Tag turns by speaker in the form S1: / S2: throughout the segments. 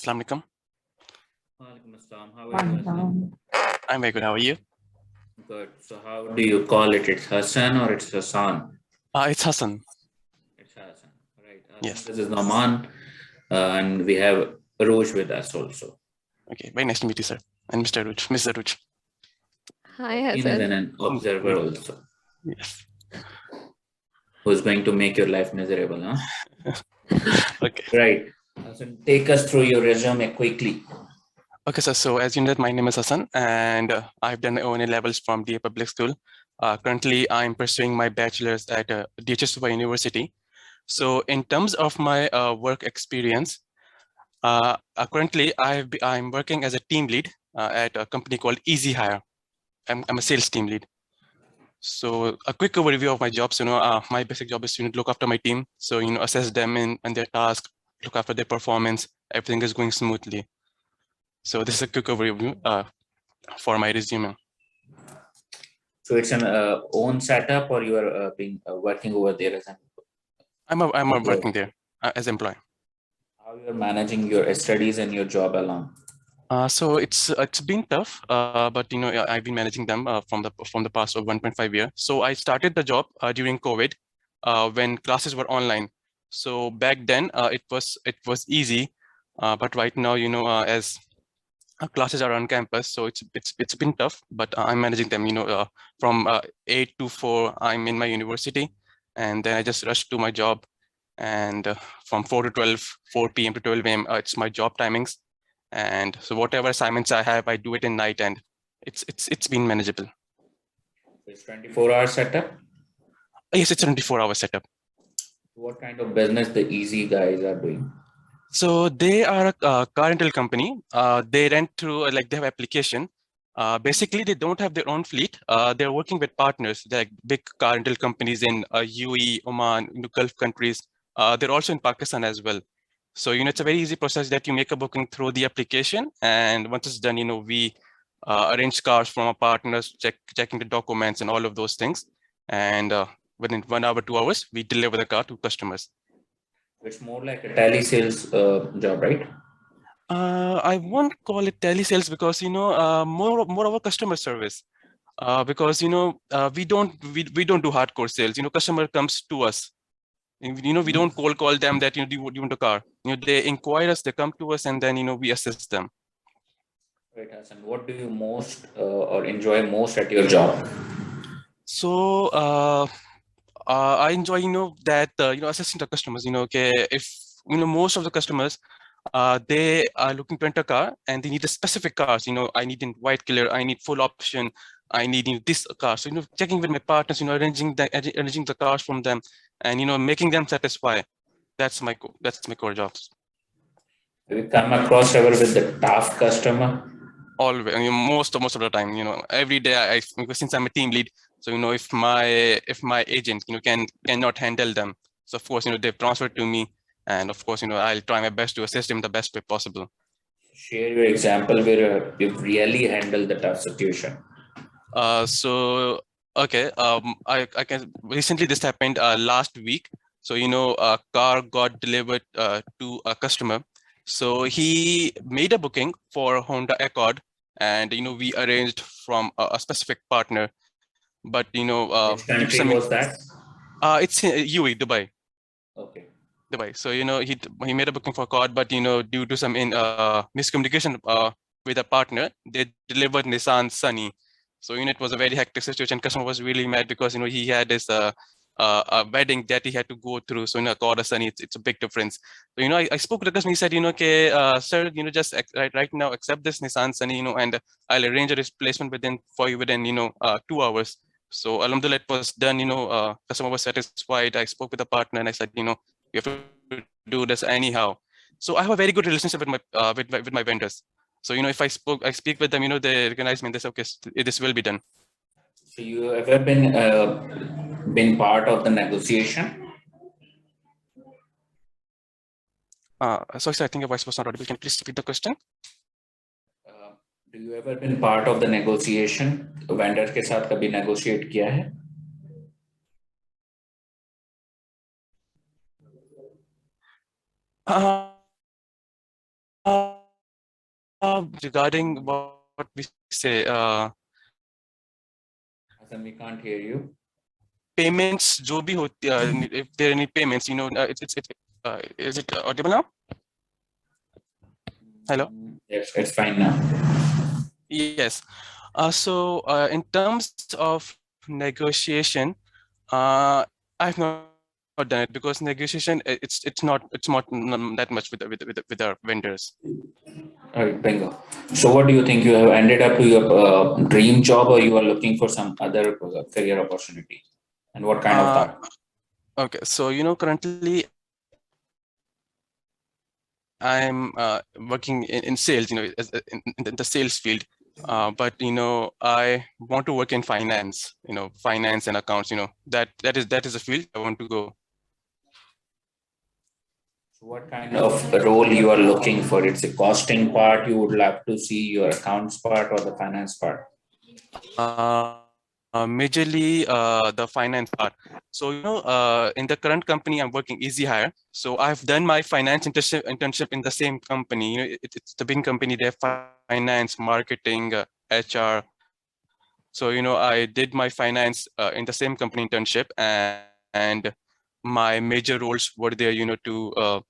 S1: Assalamu alaikum.
S2: Walaikum assalam. How are you, Hassan?
S1: I'm very good. How are you?
S2: Good. So how do you call it? It's Hassan or it's Hassan?
S1: It's Hassan.
S2: It's Hassan. Right.
S1: Yes.
S2: This is Naman, and we have Roj with us also.
S1: Okay. Very nice to meet you, sir. And Mr. Ruj.
S3: Hi,
S2: He is
S3: Azhar.
S2: an observer also,
S1: Yes.
S2: who's going to make your life miserable, huh?
S1: Okay.
S2: Right. Hassan, take us through your resume quickly.
S1: Okay, sir. So as you know, my name is Hassan, and I've done my O&A levels from DA Public School. Currently, I'm pursuing my bachelor's at DHS University. So in terms of my work experience, currently I'm working as a team lead at a company called Easy Hire. I'm a sales team lead. So a quick overview of my jobs, my basic job is to look after my team. So, assess them in their task, look after their performance, everything is going smoothly. So this is a quick overview for my resume.
S2: So it's an own setup, or you are working over there as an
S1: I'm working there as employee.
S2: How you are managing your studies and your job along?
S1: So it's been tough, but I've been managing them from the past of 1.5 years. So I started the job during COVID when classes were online. So back then it was easy, but right now as classes are on campus, so it's been tough. But I'm managing them. From 8 to 4, I'm in my university, and then I just rush to my job, and from 4 to 12, 4 p.m. to 12 a.m. It's my job timings. And so whatever assignments I have, I do it in night, and it's been manageable.
S2: It's 24-hour setup.
S1: Yes, it's a 24-hour setup.
S2: What kind of business the Easy guys are doing?
S1: So they are a car rental company. They rent through they have application. Basically, they don't have their own fleet. They're working with partners, like big car rental companies in UAE, Oman, Gulf countries. They're also in Pakistan as well. So, it's a very easy process that you make a booking through the application. And once it's done, we arrange cars from our partners, checking the documents and all of those things. And within 1 hour, 2 hours, we deliver the car to customers.
S2: It's more like a telesales job, right?
S1: I won't call it telesales because, more of a customer service. Because, we don't do hardcore sales. Customer comes to us. We don't call them that, do you want a car? They inquire us, they come to us, and then, we assist them.
S2: Right, Hassan. What do you most or enjoy most at your job?
S1: So I enjoy, that, assisting the customers, okay, if, most of the customers, they are looking to rent a car and they need the specific cars, I need in white color, I need full option, I need this car. So, checking with my partners, arranging the cars from them and, making them satisfied. That's my core jobs.
S2: Have you come across ever with the tough customer?
S1: Always, most of the time, every day since I'm a team lead, so if my agent cannot handle them, so of course they've transferred to me, and of course I'll try my best to assist him the best way possible.
S2: Share your example where you really handle the tough situation.
S1: So okay, I can recently this happened last week. So a car got delivered to a customer. So he made a booking for Honda Accord, and we arranged from a specific partner. But
S2: Which country was that?
S1: It's in UAE, Dubai.
S2: Okay.
S1: Dubai. So he made a booking for Accord, but due to some miscommunication with a partner, they delivered Nissan Sunny. So it was a very hectic situation. Customer was really mad because he had this a wedding that he had to go through. So Accord or Sunny, it's a big difference. So I spoke to the customer. He said, okay, sir, just right now accept this Nissan Sunny, and I'll arrange a replacement for you within 2 hours. So alhamdulillah, it was done. Customer was satisfied. I spoke with the partner and I said, you have to do this anyhow. So I have a very good relationship with my with my vendors. So if I speak with them, they recognize me and they say, okay, this will be done.
S2: So you ever been part of the negotiation?
S1: Sorry, I think your voice was not audible. Can you please repeat the question?
S2: Do you ever been part of the negotiation? Vendor के साथ कभी negotiate किया है?
S1: Regarding what we say,
S2: We can't hear you.
S1: payments, जो भी होती, if there are any payments, is it audible now? Hello?
S2: Yes, it's fine now.
S1: Yes. So in terms of negotiation, I've not done it because negotiation, it's not that much with our vendors.
S2: All right, bingo. So what do you think? You have ended up to your dream job, or you are looking for some other career opportunity? And what kind of that?
S1: Okay, so currently I'm working in sales, as in the sales field. But I want to work in finance, finance and accounts. That is a field I want to go.
S2: So what kind of role you are looking for? It's a costing part you would love to see, your accounts part, or the finance part?
S1: Majorly the finance part. So in the current company I'm working, Easy Hire. So I've done my finance internship in the same company. It's the big company. They have finance, marketing, HR. So I did my finance in the same company internship, and my major roles were there. To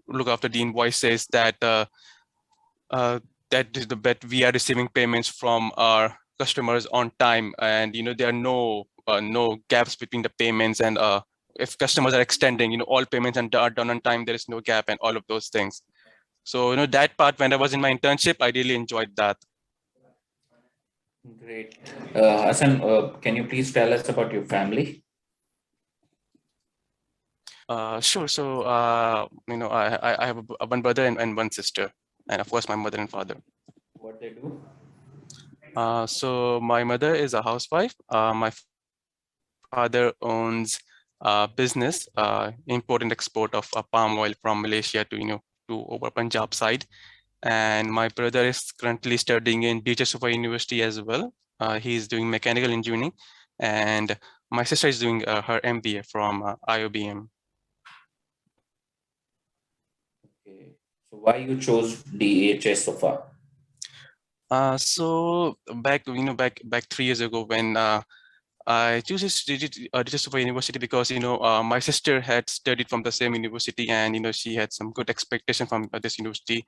S1: look after the invoices that we are receiving payments from our customers on time, and there are no gaps between the payments, and if customers are extending, all payments are done on time, there is no gap, and all of those things. So that part, when I was in my internship, I really enjoyed that.
S2: Great. Hassan, can you please tell us about your family?
S1: Sure. So I have one brother and one sister, and of course my mother and father.
S2: What they do?
S1: So my mother is a housewife. My father owns a business, import and export of palm oil from Malaysia to over Punjab side. And my brother is currently studying in Tehseen University as well. He's doing mechanical engineering, and my sister is doing her MBA from IOBM.
S2: Okay. So why you chose DHS so far?
S1: So back 3 years ago, when I chose Tehseen University because my sister had studied from the same university, and she had some good expectation from this university,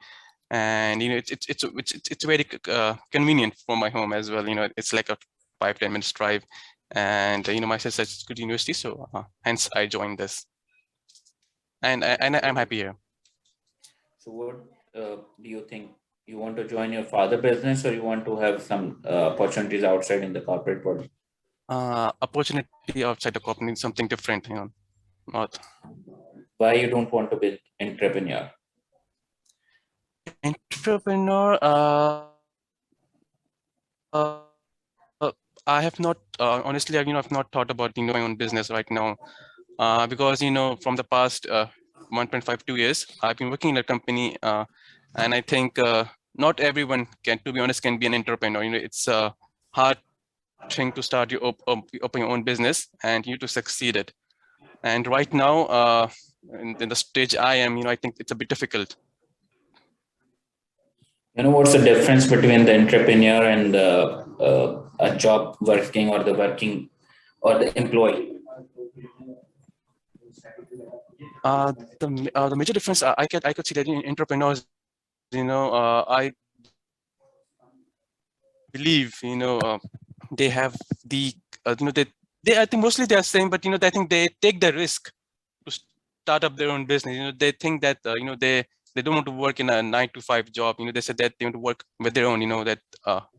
S1: and it's very convenient for my home as well. It's like a 5-10 minutes drive, and my sister is good university, so hence I joined this, and I'm happy here.
S2: So what do you think? You want to join your father business, or you want to have some opportunities outside in the corporate world?
S1: Opportunity outside the company, something different, not.
S2: Why you don't want to be entrepreneur?
S1: Entrepreneur, I have not honestly, I've not thought about my own business right now, because from the past 1.52 years I've been working in a company, and I think not everyone can, to be honest, can be an entrepreneur. It's a hard thing to start open your own business and to succeed it. And right now, in the stage I am, I think it's a bit difficult.
S2: What's the difference between the entrepreneur and a job working, or the working, or the employee?
S1: The major difference I could see that in entrepreneurs, I believe they have the they I think mostly they are same, but I think they take the risk to start up their own business. They think that they don't want to work in a 9-to-5 job. They said that they want to work with their own. That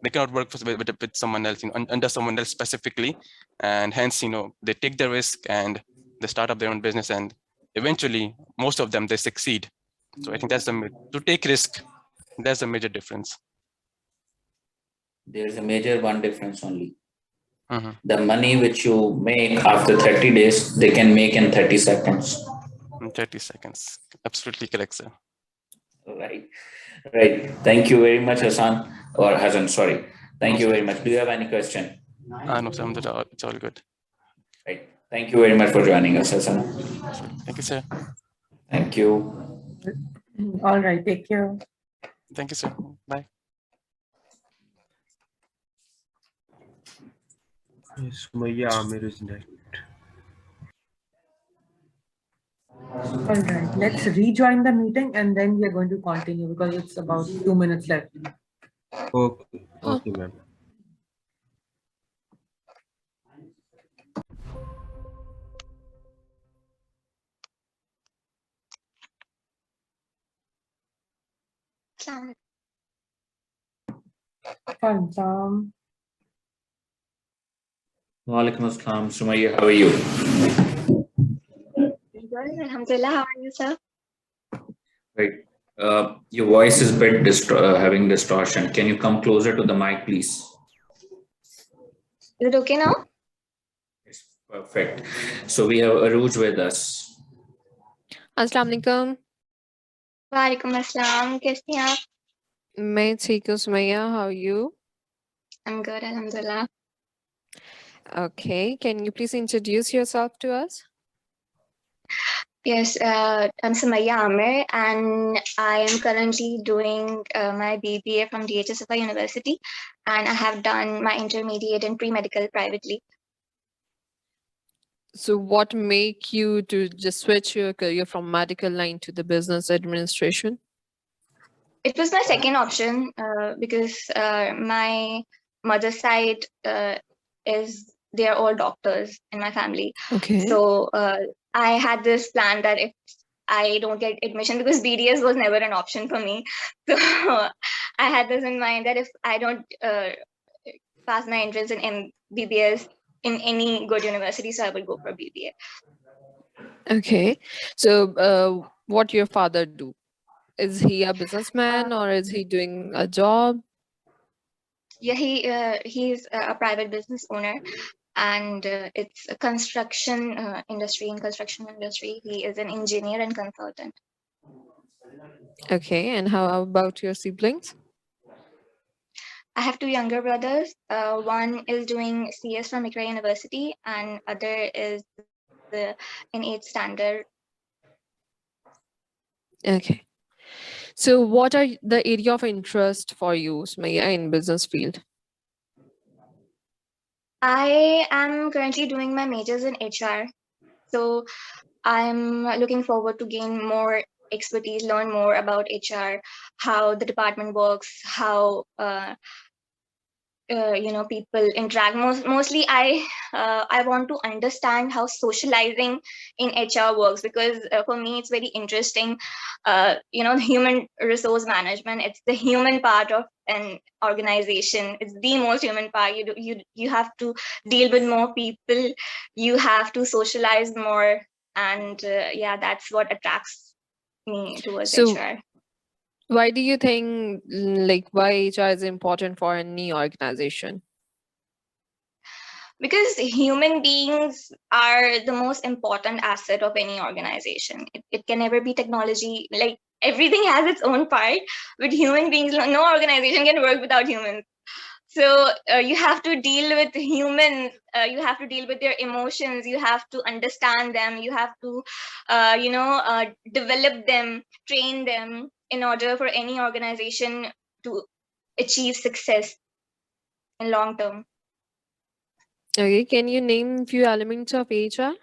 S1: they cannot work with someone else, under someone else specifically, and hence they take the risk and they start up their own business, and eventually most of them they succeed. So I think that's to take risk. That's a major difference.
S2: There's a major one difference only.
S1: Mm-hmm.
S2: The money which you make after 30 days, they can make in 30 seconds.
S1: In 30 seconds. Absolutely correct, sir.
S2: Right. Thank you very much, Hassan. Or Hassan, sorry. Thank you very much. Do you have any question?
S1: No, sir. It's all good.
S2: Right. Thank you very much for joining us, Hassan.
S1: Thank you, sir.
S2: Thank you.
S3: All right. Take care.
S1: Thank you, sir. Bye.
S3: Sumaya Amir is next.
S4: All right, let's rejoin the meeting and then we are going to continue because it's about 2 minutes left.
S3: Okay, ma'am.
S4: Fine.
S2: Walaikum Assalam. Sumaya, how are you?
S5: Good, Alhamdulillah. How are you, sir?
S2: Right. Your voice is a bit having distortion. Can you come closer to the mic, please?
S5: Is it okay now?
S2: Yes, perfect. So we have Aruj with us.
S6: अस्सलाम वालेकुम
S5: Walaikum assalam. कैसी हैं आप?
S6: मैं ठीक हूँ Sumaiya how are you
S5: I'm good, Alhamdulillah.
S6: okay can you please introduce yourself to us
S5: Yes, I'm Sumaya Amir, and I am currently doing my BBA from DHSFI University, and I have done my intermediate in pre-medical privately.
S6: so what make you to just switch your career from medical line to the business administration
S5: It was my second option because my mother's side they're all doctors in my family.
S6: okay
S5: So I had this plan that if I don't get admission, because BDS was never an option for me. So I had this in mind that if I don't pass my entrance in BBS in any good university, so I will go for BBA.
S6: okay so what your father do is he a businessman or is he doing a job
S5: Yeah, he's a private business owner, and it's a construction industry. In construction industry, he is an engineer and consultant.
S6: okay and how about your siblings
S5: I have two younger brothers. One is doing CS from Ikra University, and other is in 8th standard.
S6: okay so what are the area of interest for you Sumaya in business field
S5: I am currently doing my majors in HR. So I'm looking forward to gain more expertise, learn more about HR, how the department works, how people interact. Mostly I want to understand how socializing in HR works, because for me it's very interesting. Human resource management, it's the human part of an organization. It's the most human part. You have to deal with more people, you have to socialize more, and that's what attracts me towards
S6: so
S5: HR.
S6: why do you think like why HR is important for any organization
S5: Because human beings are the most important asset of any organization. It can never be technology. Like, everything has its own part, but human beings, no organization can work without humans. So you have to deal with humans, you have to deal with their emotions, you have to understand them, you have to develop them, train them, in order for any organization to achieve success in long term.
S6: okay can you name few elements of HR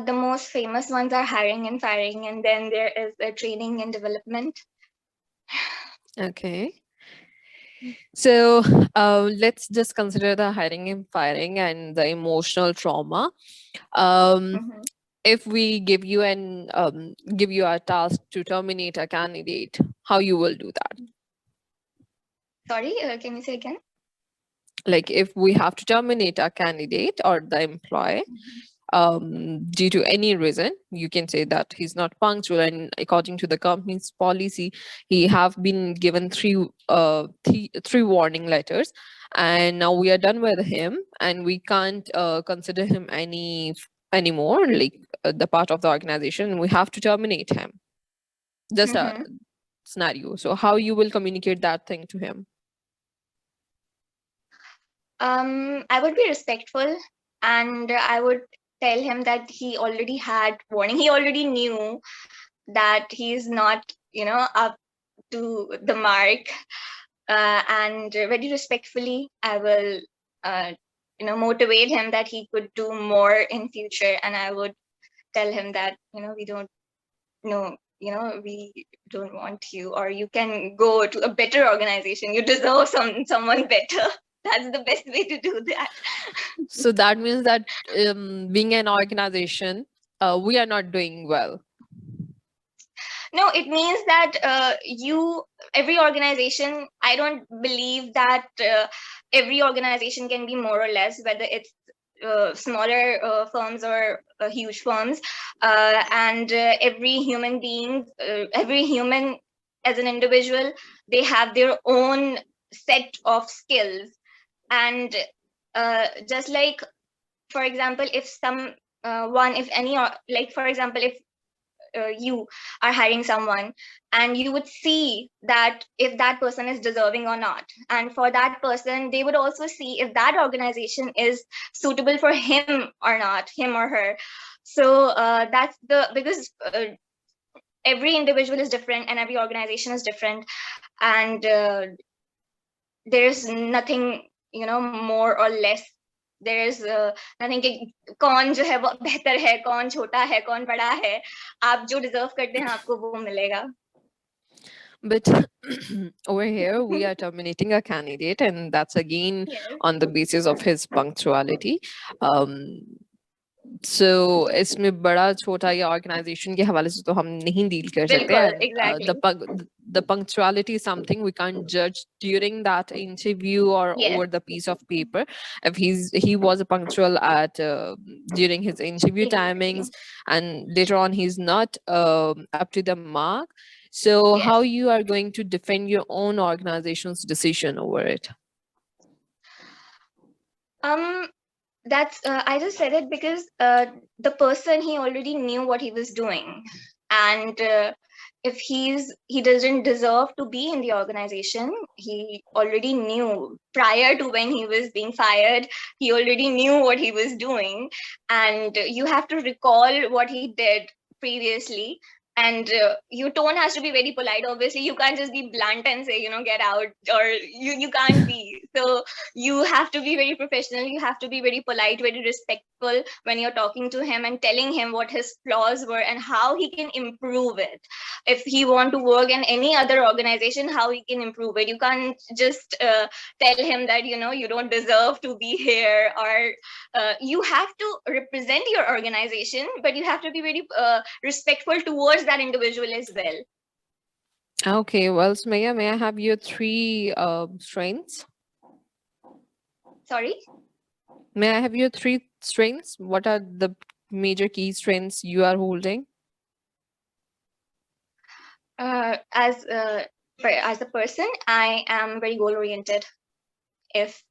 S5: The most famous ones are hiring and firing, and then there is the training and development.
S6: okay so let's just consider the hiring and firing and the emotional trauma
S5: Mhm.
S6: if we give you a task to terminate a candidate how you will do that
S5: Sorry, can you say again?
S6: like if we have to terminate a candidate or the employee due to any reason you can say that he's not punctual and according to the company's policy he have been given three warning letters and now we are done with him and we can't consider him anymore like the part of the organization we have to terminate him just a
S5: Mhm.
S6: scenario so how you will communicate that thing to him
S5: I would be respectful, and I would tell him that he already had warning. He already knew that he is not up to the mark. And very respectfully, I will, motivate him that he could do more in future. And I would tell him that, we don't know, we don't want you, or you can go to a better organization. You deserve someone better. That's the best way to do that.
S6: So that means that being an organization, we are not doing well.
S5: No, it means that every organization, I don't believe that every organization can be more or less, whether it's smaller firms or huge firms. And every human being, every human as an individual, they have their own set of skills. And just like, for example, if you are hiring someone, and you would see that if that person is deserving or not. And for that person, they would also see if that organization is suitable for him or not, him or her. So because every individual is different and every organization is different. And there's nothing, more or less. There is nothing कि कौन जो है वो बेहतर है, कौन छोटा है, कौन बड़ा है. आप जो डिजर्व करते हैं आपको वो मिलेगा.
S6: But over here, we are terminating a candidate, and that's again on the basis of his punctuality. So इसमें बड़ा छोटा या organization के हवाले से तो हम नहीं deal कर सकते. And,
S5: Exactly.
S6: the punctuality is something we can't judge during that interview or
S5: Yes.
S6: over the piece of paper. If he was punctual at during his interview timings, and later on he's not up to the mark. So
S5: Yes.
S6: how you are going to defend your own organization's decision over it?
S5: That's I just said it because the person, he already knew what he was doing. And if he doesn't deserve to be in the organization, he already knew prior to when he was being fired, he already knew what he was doing. And you have to recall what he did previously. And your tone has to be very polite. Obviously, you can't just be blunt and say, get out, or you can't be. So you have to be very professional. You have to be very polite, very respectful when you're talking to him and telling him what his flaws were and how he can improve it. If he want to work in any other organization, how he can improve it. You can't just tell him that, you don't deserve to be here, or you have to represent your organization, but you have to be very respectful towards that individual as well.
S6: Okay, well, Sumaya, may I have your 3 strengths?
S5: Sorry?
S6: May I have your 3 strengths? What are the major key strengths you are holding?
S5: As a person, I am very goal oriented. If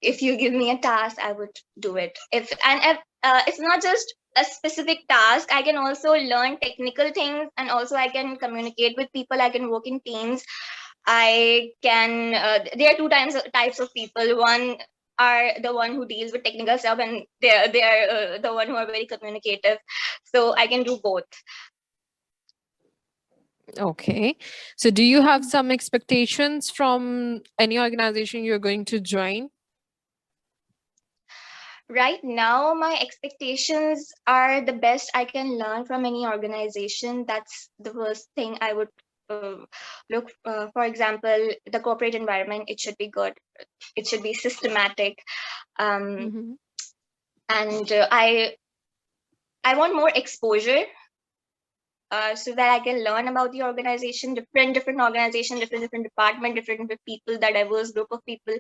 S5: you give me a task, I would do it. If it's not just a specific task, I can also learn technical things, and also I can communicate with people. I can work in teams. I can. There are 2 types of people. One are the one who deals with technical stuff, and they are the one who are very communicative. So I can do both.
S6: Okay. So do you have some expectations from any organization you're going to join?
S5: Right now, my expectations are the best I can learn from any organization. That's the first thing I would look. For example, the corporate environment, it should be good. It should be systematic. And I want more exposure. So that I can learn about the organization, different organization, different department, different people, that diverse group of people.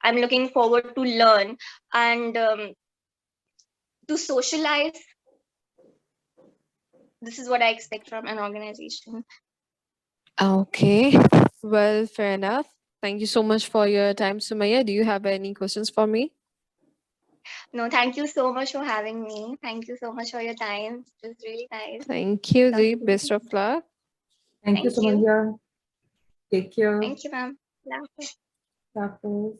S5: I'm looking forward to learn and to socialize. This is what I expect from an organization.
S6: Okay, well, fair enough. Thank you so much for your time, Sumaya. Do you have any questions for me?
S5: No, thank you so much for having me. Thank you so much for your time. It was really nice.
S6: Thank you, Zee. Best of luck.
S4: Thank you, Sumaya. Take care.
S5: Thank you, ma'am.
S4: Hafiz.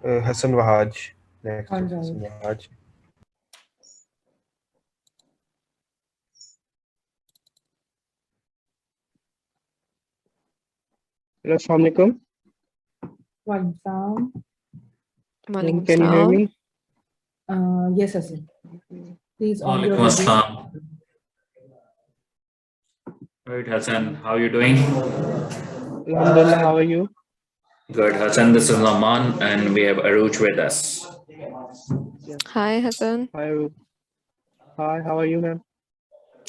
S3: Hassan Wahaj. Next
S4: All
S3: is Hassan
S4: right.
S3: Wahaj.
S7: Assalamualaikum.
S4: Walaikum.
S6: Walaikum
S7: Can you hear
S6: salam.
S7: me?
S4: Yes, Hassan. Please on your
S2: Walaikum
S4: video.
S2: assalam. Right, Hassan, how are you doing?
S7: Alhamdulillah, how are you?
S2: Good, Hassan. This is Laman, and we have Aruj with us.
S6: Hi, Hassan.
S7: Hi, how are you, ma'am?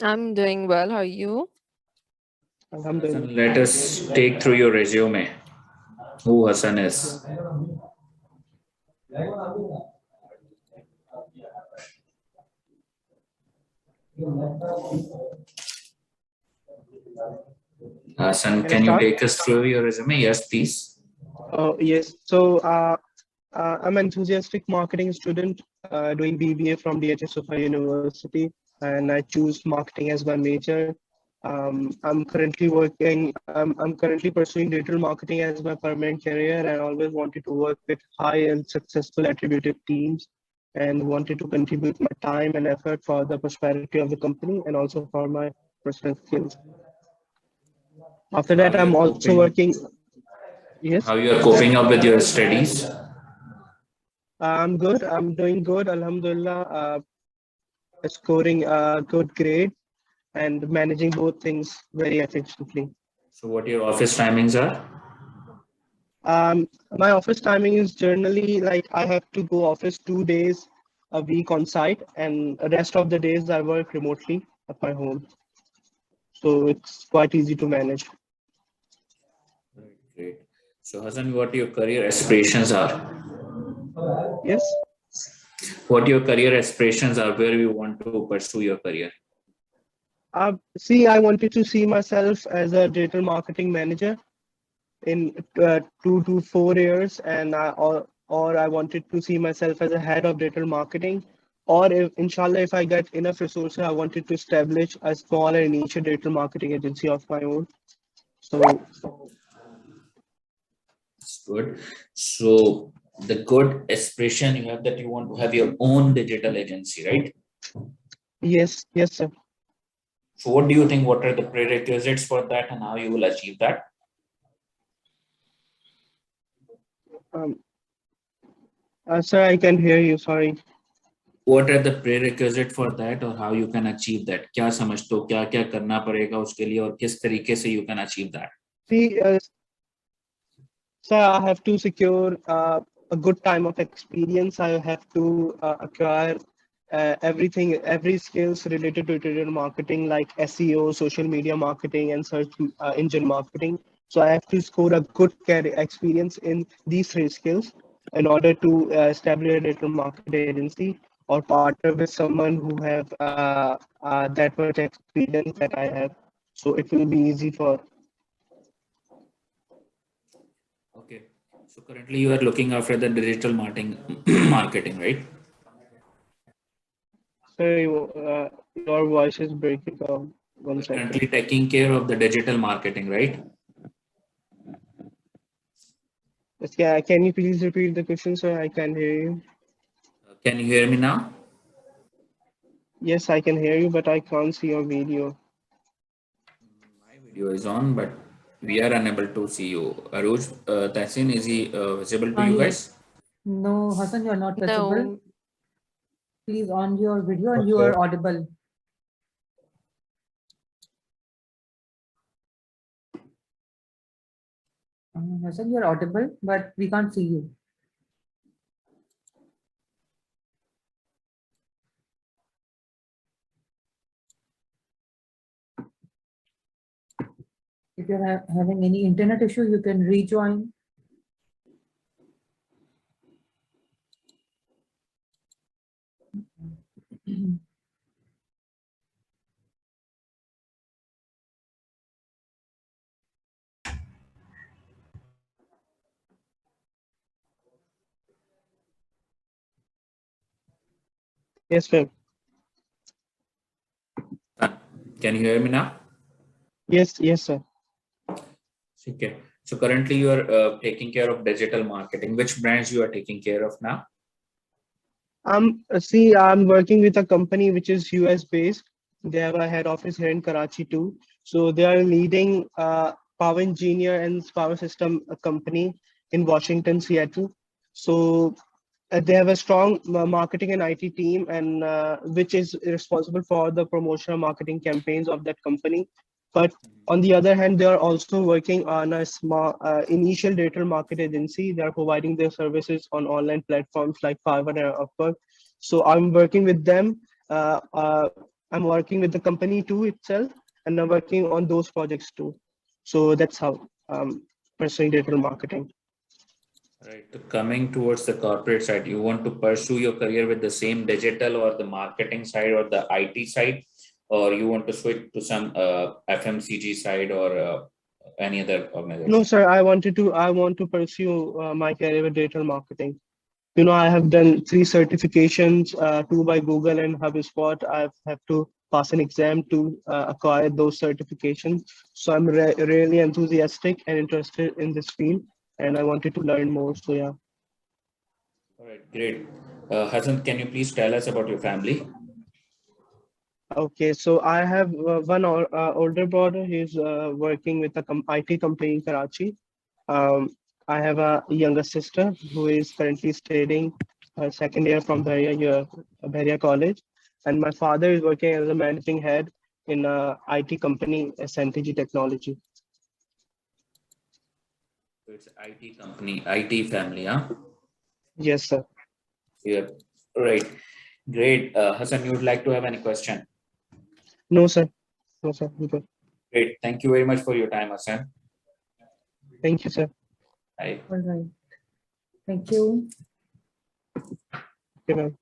S6: I'm doing well. How are you?
S7: Alhamdulillah.
S2: Hassan, let us take through your resume. Who Hassan is? Hassan,
S7: Can I
S2: can you
S7: start?
S2: take us through your resume? Yes, please.
S7: Oh, yes. So, I'm an enthusiastic marketing student doing BBA from DHS Sofa University, and I choose marketing as my major. I'm currently working. I'm currently pursuing digital marketing as my permanent career, and always wanted to work with high and successful attributed teams, and wanted to contribute my time and effort for the prosperity of the company and also for my personal skills. After
S2: So how
S7: that,
S2: you
S7: I'm
S2: are
S7: also
S2: coping?
S7: working. Yes,
S2: How you are coping up with your studies?
S7: I'm good. I'm doing good. Alhamdulillah. Scoring a good grade and managing both things very efficiently.
S2: So what your office timings are?
S7: My office timing is generally like I have to go office 2 days a week on site, and the rest of the days I work remotely at my home. So it's quite easy to manage.
S2: Great. So Hassan, what your career aspirations are?
S7: Yes.
S2: What your career aspirations are? Where you want to pursue your career?
S7: See, I wanted to see myself as a digital marketing manager in 2 to 4 years, and or I wanted to see myself as a head of digital marketing, or if, inshallah, if I get enough resources, I wanted to establish a small and niche digital marketing agency of my own. So
S2: It's good. So the good aspiration you have that you want to have your own digital agency, right?
S7: yes, yes, sir.
S2: So what do you think? What are the prerequisites for that, and how you will achieve that?
S7: Um, Sir, I can hear you. Sorry.
S2: What are the prerequisites for that, or how you can achieve that? क्या समझते हो क्या क्या करना पड़ेगा उसके लिए और किस तरीके से you can achieve that?
S7: See, sir, I have to secure a good time of experience. I have to acquire everything, every skills related to digital marketing, like SEO, social media marketing, and search engine marketing. So I have to score a good career experience in these three skills in order to establish a digital marketing agency or partner with someone who have that much experience that I have. So it will be easy for.
S2: Okay. So currently you are looking after the digital marketing, right?
S7: Sorry, your voice is breaking down.
S2: You
S7: 1
S2: are
S7: second.
S2: currently taking care of the digital marketing, right?
S7: Yes, yeah, can you please repeat the question, sir? I can hear you.
S2: Can you hear me now?
S7: Yes, I can hear you, but I can't see your video.
S2: My video is on, but we are unable to see you. Aruj, Tehseen, is he visible to you
S4: Yes.
S2: guys?
S4: No, Hassan, you're not visible.
S6: No.
S4: Please on your video and you
S7: Okay.
S4: are audible. Hassan, you're audible, but we can't see you. If you're having any internet issue, you can rejoin.
S7: Yes, sir.
S2: Can you hear me now?
S7: Yes, yes, sir.
S2: Okay. So currently you are taking care of digital marketing. Which brands you are taking care of now?
S7: See, I'm working with a company which is US based. They have a head office here in Karachi too. So they are leading power engineer and power system company in Washington, Seattle. So they have a strong marketing and IT team, and which is responsible for the promotional marketing campaigns of that company. But on the other hand, they are also working on a small initial digital market agency. They are providing their services on online platforms like Fiverr and Upwork. So I'm working with them. I'm working with the company too itself, and I'm working on those projects too. So that's how pursuing digital marketing.
S2: Right. So coming towards the corporate side, you want to pursue your career with the same digital or the marketing side or the IT side, or you want to switch to some FMCG side or any other organization?
S7: No, sir. I want to pursue my career with digital marketing. You know, I have done 3 certifications, 2 by Google and HubSpot. I have to pass an exam to acquire those certifications. So I'm really enthusiastic and interested in this field, and I wanted to learn more. So yeah.
S2: All right, great. Hassan, can you please tell us about your family?
S7: Okay, so I have one older brother. He's working with a IT company in Karachi. I have a younger sister who is currently studying her second year from Bahria College, and my father is working as a managing head in a IT company, SNTG Technology.
S2: So it's IT company, IT family, huh?
S7: Yes, sir.
S2: Yeah. Right. Great. Hassan, you would like to have any question?
S7: No, sir. No, sir. Good.
S2: Great. Thank you very much for your time, Hassan.
S7: Thank you, sir.
S2: Bye.
S4: All right. Thank you.
S7: Okay, ma'am.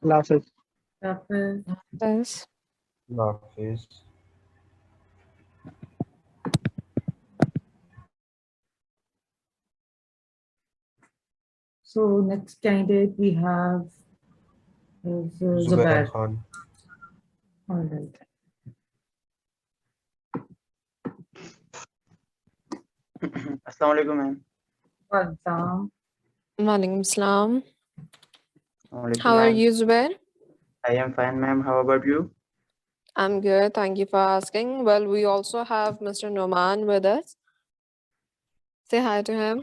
S7: Last.
S4: Hafiz.
S6: Yes.
S3: Hafiz.
S4: So next candidate we have is
S3: Zubair
S4: Zubair.
S3: Khan.
S4: All right.
S8: Assalamualaikum, ma'am.
S4: Welcome.
S6: Walaikum Salam.
S8: Assalamualaikum,
S6: How are
S8: ma'am.
S6: you, Zubair?
S8: I am fine, ma'am. How about you?
S6: I'm good. Thank you for asking. Well, we also have Mr. Noman with us. Say hi to him.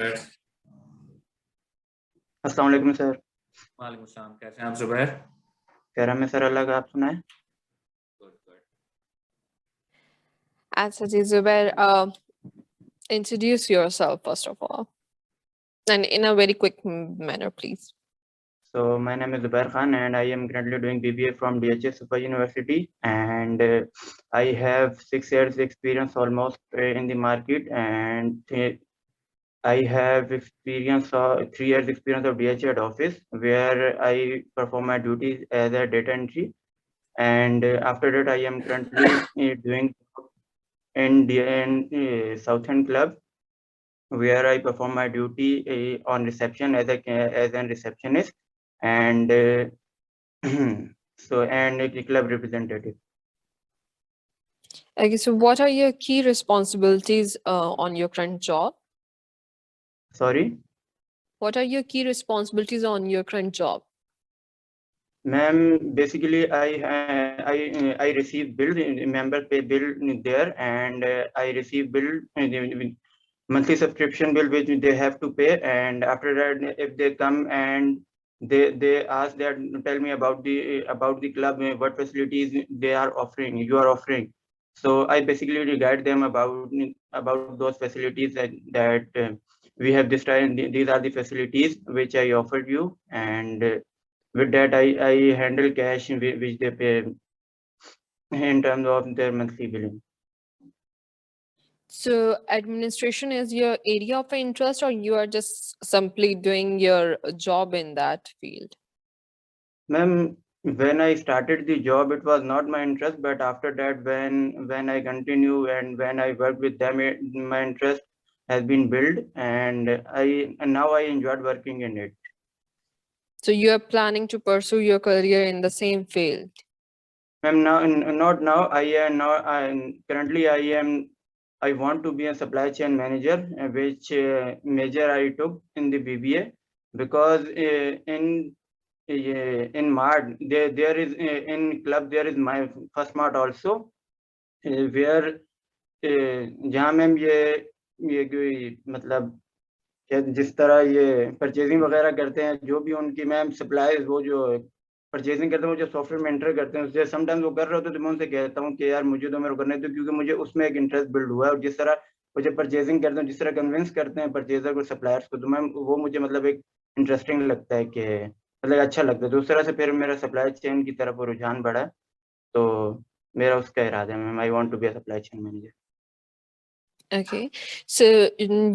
S8: Assalamualaikum, sir.
S2: वालेकुम सलाम, कैसे हैं आप जुबैर?
S8: कह रहा मैं sir अल्लाह का आप सुनाए.
S2: Good, good.
S6: As Zubair, introduce yourself first of all, and in a very quick manner, please.
S8: So my name is Zubair Khan, and I am currently doing BBA from DHS Super University, and I have 6 years experience almost in the market, and I have experience of 3 years experience of DHS head office, where I perform my duties as a data entry, and after that I am currently doing in Southend Club, where I perform my duty on reception as a receptionist, and so and a club representative.
S6: Okay, so what are your key responsibilities on your current job?
S8: Sorry,
S6: What are your key responsibilities on your current job?
S8: ma'am. Basically, I receive bill, member pay bill there, and I receive bill, monthly subscription bill which they have to pay, and after that, if they come and they ask that, tell me about the club, what facilities they are offering, you are offering. So I basically guide them about those facilities that we have this time. These are the facilities which I offered you, and with that I handle cash which they pay in terms of their monthly billing.
S6: So administration is your area of interest, or you are just simply doing your job in that field?
S8: Ma'am, when I started the job, it was not my interest, but after that, when I continue and when I work with them, my interest has been built, and now I enjoyed working in it.
S6: So you are planning to pursue your career in the same field?
S8: Ma'am, not now. Currently I want to be a supply chain manager, which major I took in the BBA, because in MART there is in club there is my first MART also, where जहाँ ma'am ये कोई मतलब क्या जिस तरह ये purchasing वगैरह करते हैं, जो भी उनकी मैम सप्लाईज वो जो परचेजिंग करते हैं, वो जो सॉफ्टवेयर में एंटर करते हैं, उससे समटाइम्स वो कर रहे होते हैं, तो मैं उनसे कहता हूँ कि यार मुझे तो मेरे को करने दो, क्योंकि मुझे उसमें एक इंटरेस्ट बिल्ड हुआ है। और जिस तरह मुझे परचेजिंग करते हैं, जिस तरह कन्विंस करते हैं परचेजर को, सप्लायर्स को, तो मैम वो मुझे मतलब एक इंटरेस्टिंग लगता है कि मतलब अच्छा लगता है। तो उस तरह से फिर मेरा सप्लाई चेन की तरफ वो रुझान बढ़ा। तो मेरा उसका इरादा है ma'am, I want to be a supply chain manager.
S6: Okay, so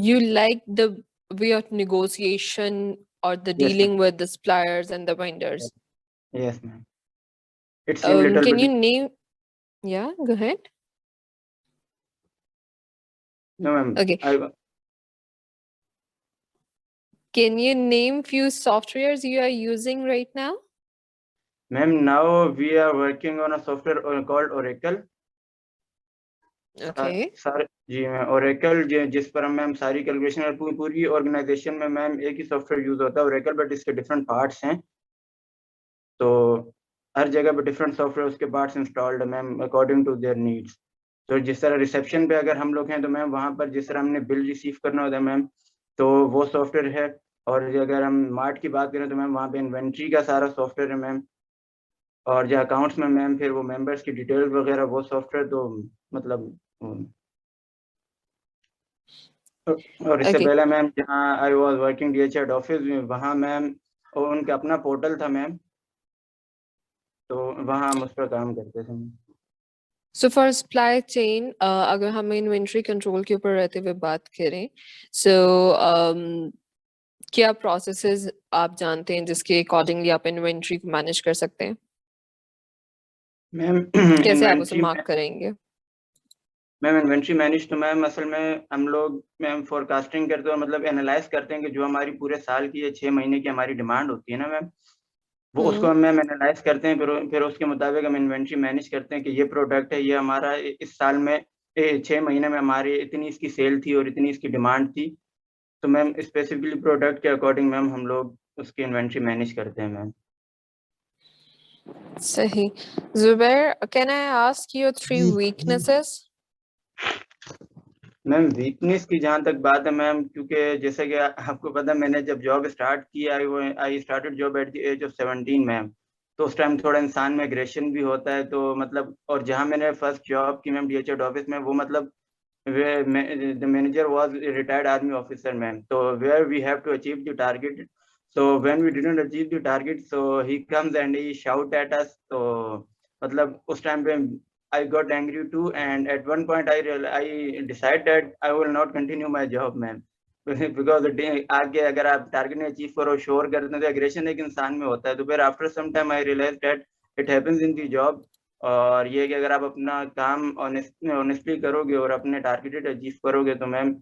S6: you like the way of negotiation or the
S8: Yes,
S6: dealing with the suppliers and the vendors.
S8: yes ma'am. It seemed little
S6: Can
S8: bit.
S6: you name? Yeah, go ahead.
S8: No ma'am.
S6: Okay. Can you name few softwares you are using right now?
S8: Ma'am, now we are working on a software called Oracle.
S6: Okay.
S8: सारे जी ma'am, Oracle जिस पर हम ma'am सारी calculation, पूरी organisation में ma'am एक ही software use होता है ओरेकल, बट इसके डिफरेंट पार्ट्स हैं। तो हर जगह पे डिफरेंट सॉफ्टवेयर उसके पार्ट्स इंस्टॉल्ड है ma'am, according to their needs. तो जिस तरह रिसेप्शन पे अगर हम लोग हैं तो मैम वहाँ पर जिस तरह हमने बिल रिसीव करना होता है मैम, तो वो सॉफ्टवेयर है। और अगर हम मार्ट की बात करें तो मैम वहाँ पे इन्वेंट्री का सारा सॉफ्टवेयर है मैम। और जो अकाउंट्स में मैम फिर वो मेंबर्स की डिटेल वगैरह वो सॉफ्टवेयर, तो मतलब और इससे
S6: Okay.
S8: पहले मैम जहाँ आई वाज वर्किंग डीएचएड ऑफिस में, वहाँ मैम और उनका अपना पोर्टल था मैम, तो वहाँ हम उस पर काम करते थे।
S6: So for supply chain, अगर हम inventory control के ऊपर रहते हुए बात करें, so क्या processes आप जानते हैं जिसके accordingly आप inventory को manage कर सकते हैं?
S8: मैम
S6: कैसे आप उसे
S8: इन्वेंट्री
S6: mark करेंगे?
S8: मैम इन्वेंट्री मैनेज तो मैम असल में हम लोग मैम फोरकास्टिंग करते हैं, मतलब एनालाइज करते हैं कि जो हमारी पूरे साल की या 6 महीने की हमारी डिमांड होती है ना मैम, वो उसको हम मैम एनालाइज करते हैं। फिर उसके मुताबिक हम इन्वेंट्री मैनेज करते हैं कि ये प्रोडक्ट है, ये हमारा इस साल में 6 महीने में हमारी इतनी इसकी सेल थी और इतनी इसकी डिमांड थी। तो मैम स्पेसिफिकली प्रोडक्ट के अकॉर्डिंग मैम हम लोग उसकी इन्वेंट्री मैनेज करते हैं मैम।
S6: सही। Zubair, can I ask you 3 weaknesses?
S8: Ma'am weakness की जहाँ तक बात है मैम, क्योंकि जैसे कि आपको पता है मैंने जब जॉब स्टार्ट किया, I started job at the age of 17 ma'am. तो उस टाइम थोड़ा इंसान में एग्रेशन भी होता है, तो मतलब और जहाँ मैंने फर्स्ट जॉब की मैम डीएचएड ऑफिस में, वो मतलब the manager was a retired army officer ma'am, so where we have to achieve the target, so when we didn't achieve the target, so he comes and he shout at us। तो मतलब उस time पे I got angry too, and at one point I decided that I will not continue my job ma'am because आगे अगर आप target नहीं achieve करो, शोर करते हैं, तो एग्रेशन एक इंसान में होता है। तो फिर after some time I realise that it happens in the job. और ये कि अगर आप अपना काम ऑनेस्टली करोगे और अपने टारगेटेड अचीव करोगे, तो मैम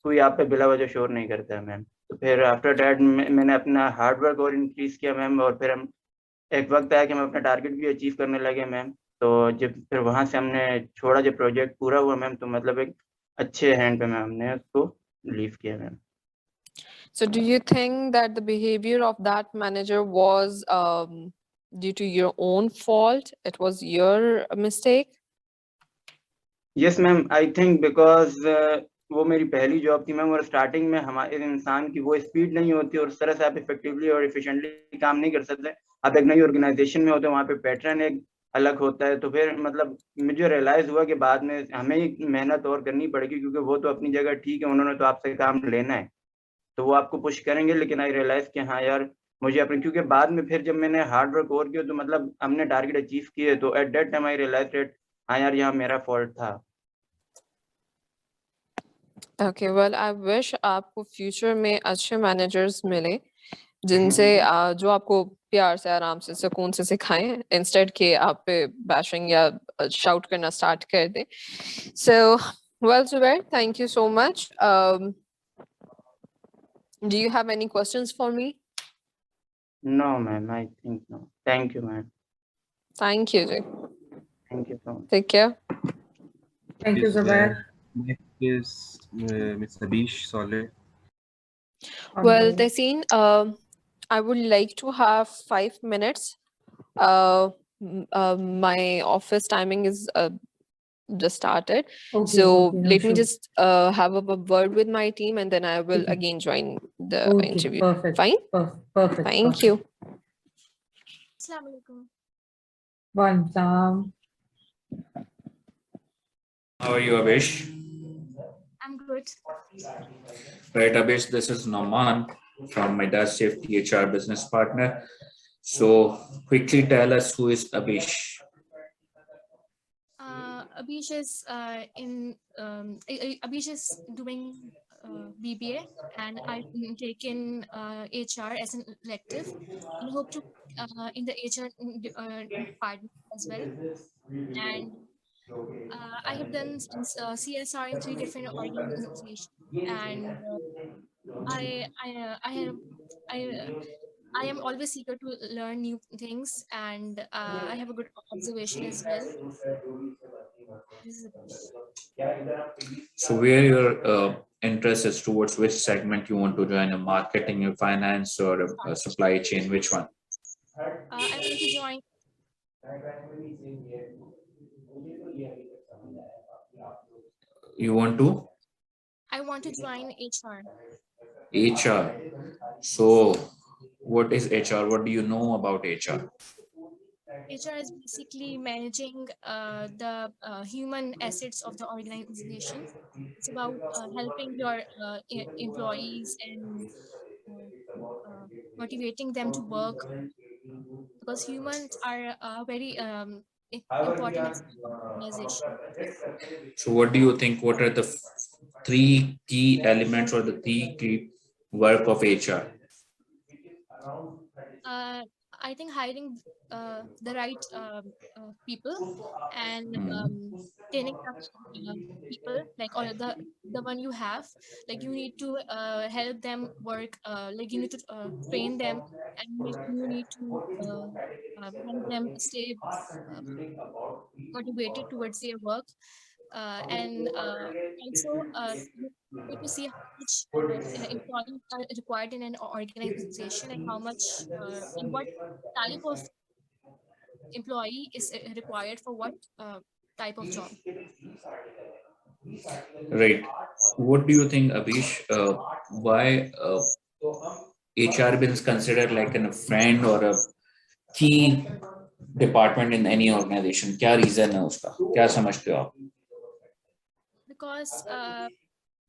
S8: कोई आप पे बिला वजह शोर नहीं करता है मैम। तो फिर आफ्टर डैट मैंने अपना हार्डवर्क और इंक्रीज किया मैम, और फिर हम एक वक्त आया कि हम अपना टारगेट भी अचीव करने लगे मैम। तो जब फिर वहाँ से हमने छोड़ा, जब प्रोजेक्ट पूरा हुआ मैम, तो मतलब एक अच्छे हैंड पे मैम हमने उसको लीव किया ma'am.
S6: So do you think that the behavior of that manager was due to your own fault? It was your mistake?
S8: Yes ma'am, I think because वो मेरी पहली जॉब थी मैम, और starting में हमारे इंसान की वो स्पीड नहीं होती, और उस तरह से आप इफेक्टिवली और एफिशिएंटली काम नहीं कर सकते। आप एक नई ऑर्गेनाइजेशन में होते हैं, वहाँ पे पैटर्न एक अलग होता है। तो फिर मतलब मुझे रियलाइज हुआ कि बाद में हमें ही मेहनत और करनी पड़ेगी, क्योंकि वो तो अपनी जगह ठीक है, उन्होंने तो आपसे काम लेना है, तो वो आपको पुश करेंगे। लेकिन आई रियलाइज कि हाँ यार मुझे अपने, क्योंकि बाद में फिर जब मैंने हार्ड वर्क और किया, तो मतलब हमने टारगेट अचीव किए, तो at that time I realise that हाँ यार यहाँ मेरा फॉल्ट था।
S6: Okay, well, I wish आपको फ्यूचर में अच्छे मैनेजर्स मिले जिनसे जो आपको प्यार से, आराम से, सुकून से सिखाएं, इंस्टेड के आप पे बैशिंग या शाउट करना स्टार्ट कर दें। So, well, Zubair, thank you so much. Do you have any questions for me?
S8: No ma'am, I think no. Thank you ma'am.
S6: Thank you, Jay.
S8: Thank you so much.
S6: Take care.
S4: Thank you, Zubair.
S3: Next is Ms. Abish Soleh.
S6: Well, Tehseen, I would like to have 5 minutes. My office timing is just started.
S4: Okay,
S6: So
S4: okay, no
S6: let me
S4: issue.
S6: just have a word with my team, and then I will
S4: Okay.
S6: again join the
S4: Okay,
S6: interview.
S4: perfect.
S6: Fine?
S4: Perfect.
S6: Thank you.
S5: Assalamualaikum.
S4: One time.
S2: How are you, Abish?
S5: I'm good.
S2: Right, Abish, this is Noman from my Dutch Safety HR business partner. So quickly tell us who is Abish.
S5: Abhish is Abhish is doing BBA, and I've taken HR as an elective, and hope to in the HR department as well. And I have done CSR in 3 different organizations, and I have I I am always eager to learn new things, and I have a good observation as well. This is Abhish.
S2: So where your interest is towards which segment you want to join, a marketing, a finance, or a supply chain, which one?
S5: I want to join.
S2: You want to?
S5: I want to join HR.
S2: HR. So what is HR? What do you know about HR?
S5: HR is basically managing the human assets of the organization. It's about helping your employees and uh, motivating them to work, because humans are very important aspect of the organization.
S2: So what do you think? What are the three key elements or the three key work of HR?
S5: uh, I think hiring the right people, and training up people, like, or the one you have, like you need to help them work, like you need to train them, and you need to help them stay uh, motivated towards their work, and also you need to see how much employees are required in an organization, and how much and what type of employee is required for what type of job.
S2: Right. What do you think, Abish? Why HR is considered like a friend or a key department in any organization? क्या reason है उसका? क्या समझते हो आप?
S5: Because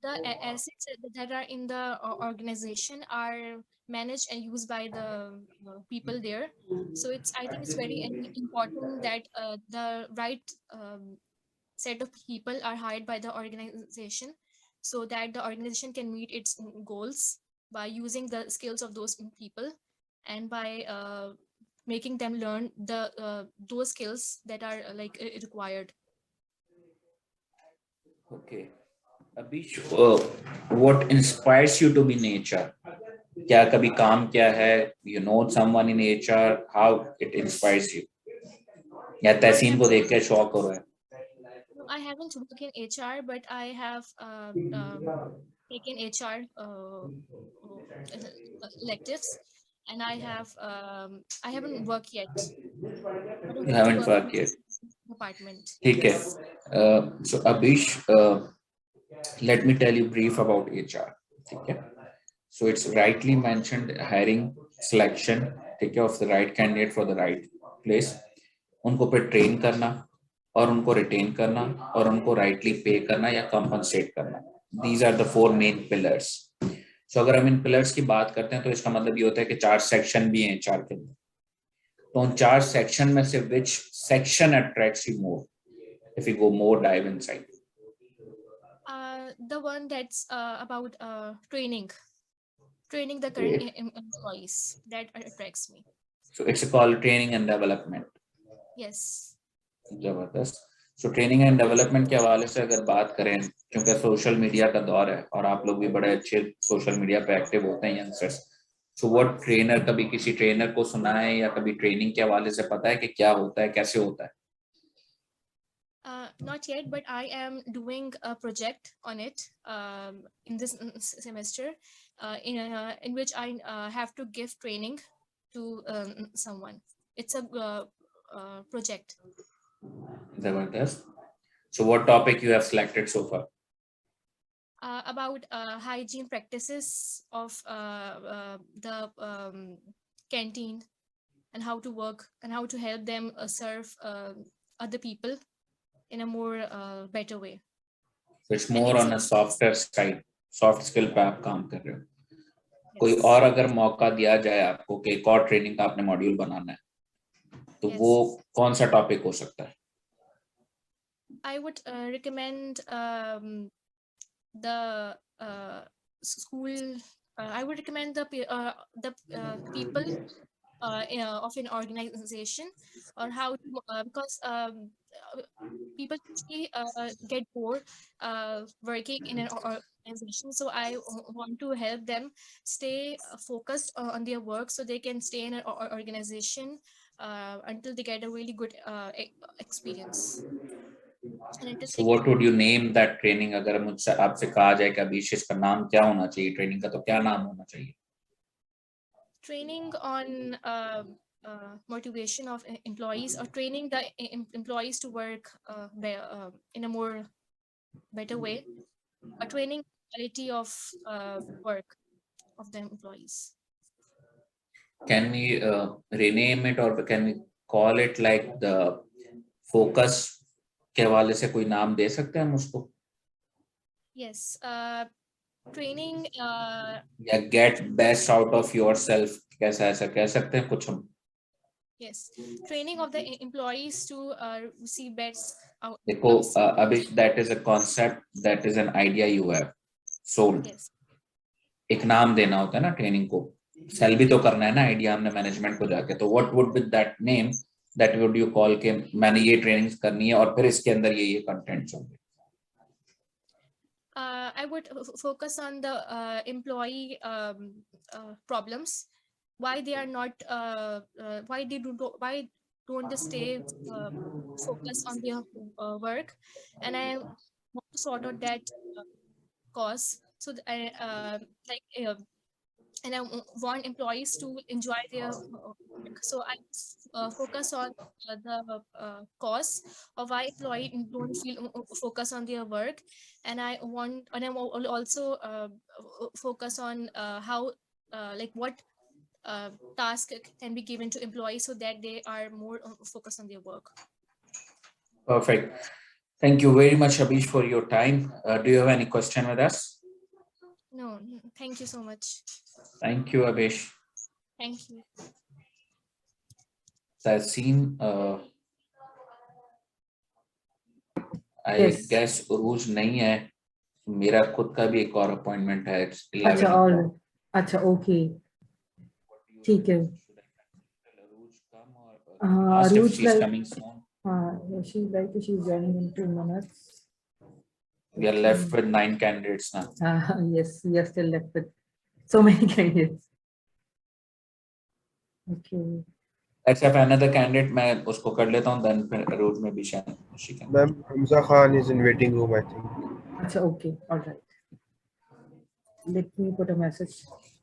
S5: the assets that are in the organization are managed and used by the people there, so I think it's very important that the right set of people are hired by the organization, so that the organization can meet its goals by using the skills of those people, and by making them learn those skills that are required.
S2: Okay. Abish, what inspires you to be in HR? क्या कभी काम किया है? You know someone in HR? How it inspires you? या
S5: I
S2: Tehseen
S5: have
S2: को देख के शौक हो रहा है?
S5: No, I haven't worked in HR, but I have taken HR electives, and I haven't worked yet, but I
S2: You
S5: hope to
S2: haven't
S5: work in
S2: worked yet.
S5: this department.
S2: ठीक है.
S5: Yes.
S2: So Abish, let me tell you brief about HR. ठीक है. So it's rightly mentioned hiring, selection, ठीक है, of the right candidate for the right place. उनको पे train करना और उनको रिटेन करना और उनको राइटली पे करना या कंपनसेट करना. These are the four main pillars. So अगर हम इन पिलर्स की बात करते हैं तो इसका मतलब ये होता है कि 4 सेक्शन भी हैं HR के अंदर. तो उन 4 सेक्शन में से which section attracts you more? If we go more dive inside.
S5: The one that's about training the current employees, that attracts me.
S2: So it's called training and development.
S5: Yes.
S2: जबरदस्त. So training and development के हवाले से अगर बात करें, क्योंकि social media का दौर है और आप लोग भी बड़े अच्छे सोशल मीडिया पे एक्टिव होते हैं यंगस्टर्स. So what ट्रेनर, कभी किसी ट्रेनर को सुना है या कभी ट्रेनिंग के हवाले से पता है कि क्या होता है, कैसे होता है?
S5: Not yet, but I am doing a project on it in this semester, in which I have to give training to someone. It's a project.
S2: जबरदस्त. So what topic you have selected so far?
S9: About hygiene practices of the canteen and how to work and how to help them serve other people in a more better way.
S2: So it's more on a softer side, soft skill पे आप काम कर रहे हो. कोई
S9: Yes.
S2: और अगर मौका दिया जाए आपको कि एक और ट्रेनिंग का आपने मॉड्यूल बनाना है, तो
S9: Yes.
S2: वो कौन सा टॉपिक हो सकता है?
S9: I would recommend the school. I would recommend the people of an organization, or how to, because people usually get bored working in an organization. So I want to help them stay focused on their work, so they can stay in an organization until they get a really good experience.
S2: So what would you name that training? अगर मुझसे आपसे कहा जाए कि अभी इसका नाम क्या होना चाहिए, ट्रेनिंग का, तो क्या नाम होना चाहिए?
S9: Training on motivation of employees, or training the employees to work in a more better way, or training quality of work of the employees.
S2: Can we rename it, or can we call it like the focus के हवाले से कोई नाम दे सकते हैं हम उसको?
S9: Yes, training
S2: या get best out of yourself, कैसा ऐसा कह सकते हैं कुछ हम?
S9: yes, training of the employees to receive best
S2: देखो अभी that is a concept, that is an idea you have sold.
S9: Yes.
S2: एक नाम देना होता है ना ट्रेनिंग को, सेल भी तो करना है ना आइडिया हमने मैनेजमेंट को जाके, तो what would be that name that would you call के मैंने ये ट्रेनिंग्स करनी है और फिर इसके अंदर ये कंटेंट्स होंगे?
S9: I would focus on the employee problems, why they are not why don't they stay focused on their work, and I want to sort out that cause, so that I and I want employees to enjoy their work. So I focus on the cause of why employee don't feel focus on their work, and I will also focus on how like what task can be given to employees so that they are more focused on their work.
S2: Perfect. Thank you very much, Abish, for your time. Do you have any question with us?
S9: No, thank you so much.
S2: Thank you, Abish.
S9: Thank you.
S2: Tehseen, I
S4: Yes.
S2: guess Uruj नहीं है, मेरा खुद का भी एक और appointment है. It's 11
S4: अच्छा
S2: o'clock.
S4: और अच्छा ओके ठीक है.
S2: Ask if
S4: Aruj
S2: she's
S4: like
S2: coming soon.
S4: she's like she's joining in 2 minutes.
S2: We are left with 9 candidates now.
S4: Yes, we are still left with so many candidates. Okay.
S2: Let's have another candidate. मैं उसको कर लेता हूँ. Then फिर Aruj में भी she can.
S3: Ma'am, Hamza Khan is in waiting room, I think.
S4: अच्छा okay, all right. Let me put a message.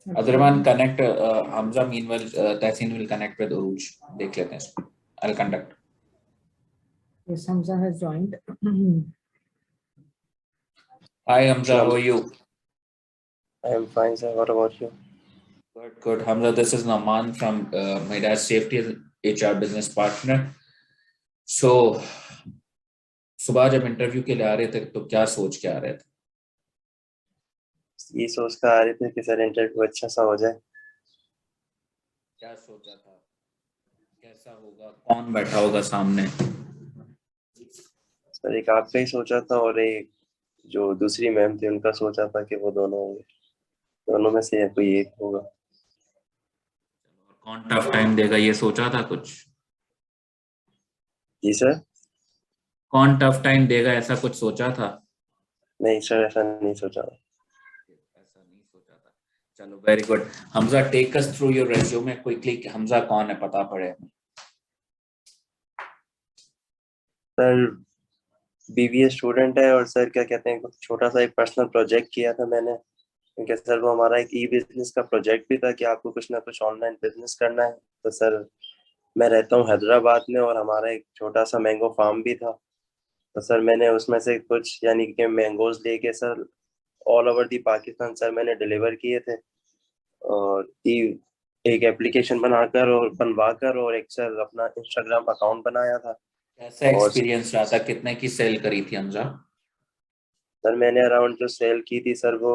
S2: Adriman, connect. Hamza, meanwhile, Tehseen will connect with Aruj. देख लेते हैं इसको. I'll conduct.
S4: Yes, Hamza has joined.
S2: Hi, Hamza. How are you?
S10: I am fine, sir. What about you?
S2: Good, good. Hamza, this is Naman from my dad's safety HR business partner. So, सुबह जब interview के लिए आ रहे थे तो क्या सोच के आ रहे थे?
S10: ये सोच कर आ रहे थे कि सर इंटरव्यू अच्छा सा हो जाए.
S2: क्या सोचा था? कैसा होगा? कौन बैठा होगा सामने?
S10: सर एक आपका ही सोचा था और एक जो दूसरी मैम थी उनका सोचा था कि वो दोनों होंगे. दोनों में से कोई एक होगा.
S2: कौन टफ टाइम देगा ये सोचा था कुछ?
S10: जी सर.
S2: कौन टफ टाइम देगा ऐसा कुछ सोचा था?
S10: नहीं सर, ऐसा नहीं सोचा.
S2: ऐसा नहीं सोचा था. चलो, very good. Hamza, take us through your resume quickly. Hamza कौन है पता पड़े.
S10: सर बीबीए स्टूडेंट है और सर क्या कहते हैं छोटा सा एक पर्सनल प्रोजेक्ट किया था मैंने, क्योंकि सर वो हमारा एक ई बिजनेस का प्रोजेक्ट भी था कि आपको कुछ ना कुछ ऑनलाइन बिजनेस करना है. तो सर मैं रहता हूँ हैदराबाद में और हमारा एक छोटा सा मैंगो फार्म भी था, तो सर मैंने उसमें से कुछ यानी कि मैंगोज लेके sir all over the Pakistan sir मैंने डिलीवर किए थे, और एक एप्लीकेशन बनाकर और बनवाकर और एक सर अपना इंस्टाग्राम अकाउंट बनाया था।
S2: कैसा एक्सपीरियंस रहा था, कितने की सेल करी थी हमजा?
S10: सर मैंने अराउंड जो सेल की थी सर वो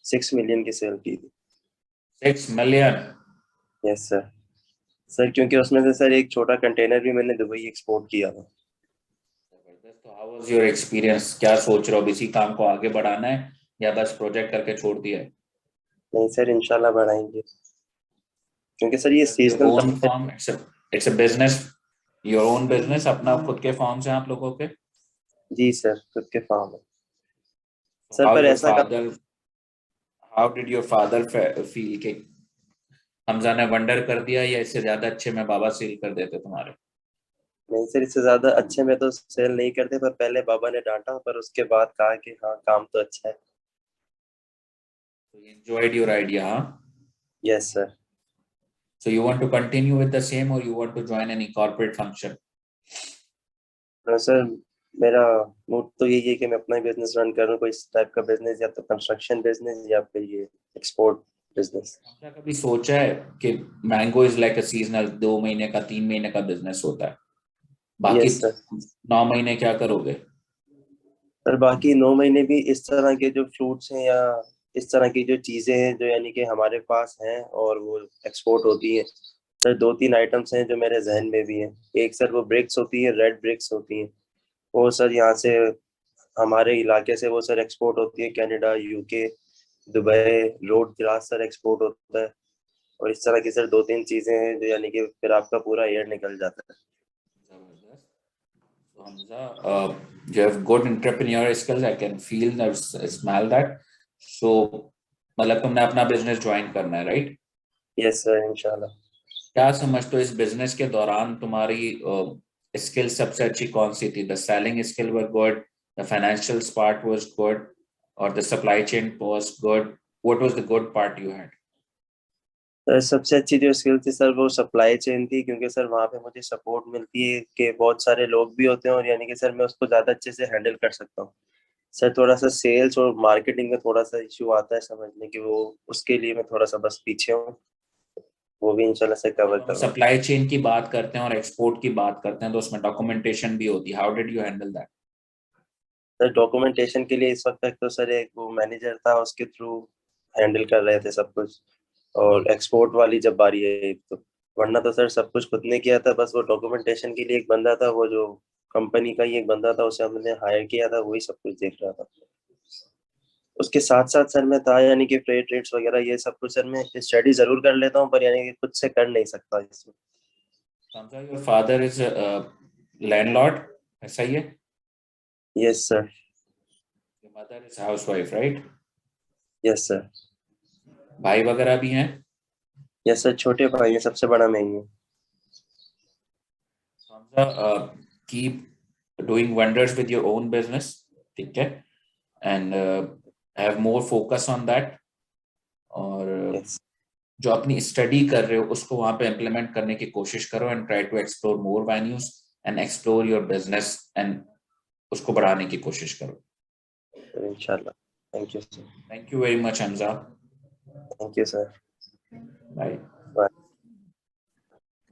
S10: 6 मिलियन की सेल की थी।
S2: 6 मिलियन?
S10: Yes sir. सर क्योंकि उसमें से सर एक छोटा कंटेनर भी मैंने दुबई एक्सपोर्ट किया था।
S2: तो हाउ वाज योर एक्सपीरियंस? क्या सोच रहे हो, अब इसी काम को आगे बढ़ाना है या बस प्रोजेक्ट करके छोड़ दिया है?
S10: नहीं सर इंशाल्लाह बढ़ाएंगे, क्योंकि सर ये seasonal
S2: own form, it's a business, your own business, अपना खुद के फॉर्म्स हैं आप लोगों के?
S10: जी सर खुद के फार्म है सर।
S2: हाउ
S10: पर
S2: योर
S10: ऐसा
S2: father, how did your father feel कि हमजा ने वंडर कर दिया या इससे ज्यादा अच्छे में बाबा सेल कर देते तुम्हारे?
S10: नहीं सर इससे ज्यादा अच्छे में तो सेल नहीं करते, पर पहले बाबा ने डांटा पर उसके बाद कहा कि हाँ काम तो अच्छा है।
S2: So you enjoyed your idea, huh?
S10: Yes sir.
S2: So you want to continue with the same or you want to join any corporate function?
S10: Sir मेरा मूड तो यही है कि मैं अपना ही बिजनेस रन करूं, कोई इस टाइप का बिजनेस, या तो कंस्ट्रक्शन बिजनेस या फिर ये एक्सपोर्ट बिजनेस।
S2: आपने कभी सोचा है कि mango is like a seasonal, 2 महीने का 3 महीने का बिजनेस होता है, बाकी
S10: यस सर।
S2: 9 महीने क्या करोगे?
S10: सर बाकी 9 महीने भी इस तरह के जो फ्रूट्स हैं या इस तरह की जो चीजें हैं जो यानी कि हमारे पास हैं और वो एक्सपोर्ट होती है सर, 2-3 आइटम्स हैं जो मेरे जहन में भी हैं। एक सर वो ब्रिक्स होती है, रेड ब्रिक्स होती हैं, वो सर यहाँ से हमारे इलाके से वो सर एक्सपोर्ट होती है Canada, UK, Dubai. Road glass sir export होता है, और इस तरह की सर 2-3 चीजें हैं जो यानी कि फिर आपका पूरा ईयर निकल जाता है।
S2: So Hamza, you have good entrepreneurial skills. I can feel that, smell that. So मतलब तुमने अपना बिजनेस ज्वाइन करना है, राइट?
S10: यस सर इंशाल्लाह।
S2: क्या समझते हो इस बिजनेस के दौरान तुम्हारी स्किल सबसे अच्छी कौन सी थी? The selling skill were good, the financial part was good, और the supply chain was good? What was the good part you had?
S10: Sir सबसे अच्छी जो स्किल थी सर वो सप्लाई चेन थी, क्योंकि सर वहाँ पे मुझे सपोर्ट मिलती है कि बहुत सारे लोग भी होते हैं और यानी कि सर मैं उसको ज़्यादा अच्छे से हैंडल कर सकता हूँ। सर थोड़ा सा सेल्स और मार्केटिंग में थोड़ा सा इश्यू आता है समझने की, वो उसके लिए मैं थोड़ा सा बस पीछे हूँ, वो भी इंशाल्लाह से कवर करूँगा।
S2: सप्लाई चेन की बात करते हैं और एक्सपोर्ट की बात करते हैं तो उसमें डॉक्यूमेंटेशन भी होती है। How did you handle that?
S10: Sir documentation के लिए इस वक्त तक तो सर एक वो मैनेजर था, उसके थ्रू हैंडल कर रहे थे सब कुछ, और एक्सपोर्ट वाली जब बारी है एक तो, वरना तो सर सब कुछ खुद ने किया था। बस वो डॉक्यूमेंटेशन के लिए एक बंदा था, वो जो कंपनी का ही एक बंदा था, उसे हमने हायर किया था, वही सब कुछ देख रहा था। उसके साथ साथ सर मैं था यानी कि फ्रेट रेट्स वगैरह ये सब कुछ सर मैं स्टडी जरूर कर लेता हूँ, पर यानी कि खुद से कर नहीं सकता इसमें।
S2: योर फादर इज लैंडलॉर्ड, ऐसा ही है?
S10: Yes sir.
S2: Your mother is housewife, right?
S10: Yes sir.
S2: भाई वगैरह भी हैं?
S10: यस सर, छोटे भाई है, सबसे बड़ा मैं ही हूँ।
S2: Keep doing wonders with your own business, ठीक है, and have more focus on that, और
S10: yes.
S2: जो अपनी स्टडी कर रहे हो उसको वहां पे इम्प्लीमेंट करने की कोशिश करो, and try to explore more venues and explore your business and उसको बढ़ाने की कोशिश करो
S10: इंशाल्लाह। Thank you sir.
S2: Thank you very much Hamza.
S10: Thank you sir.
S2: Bye.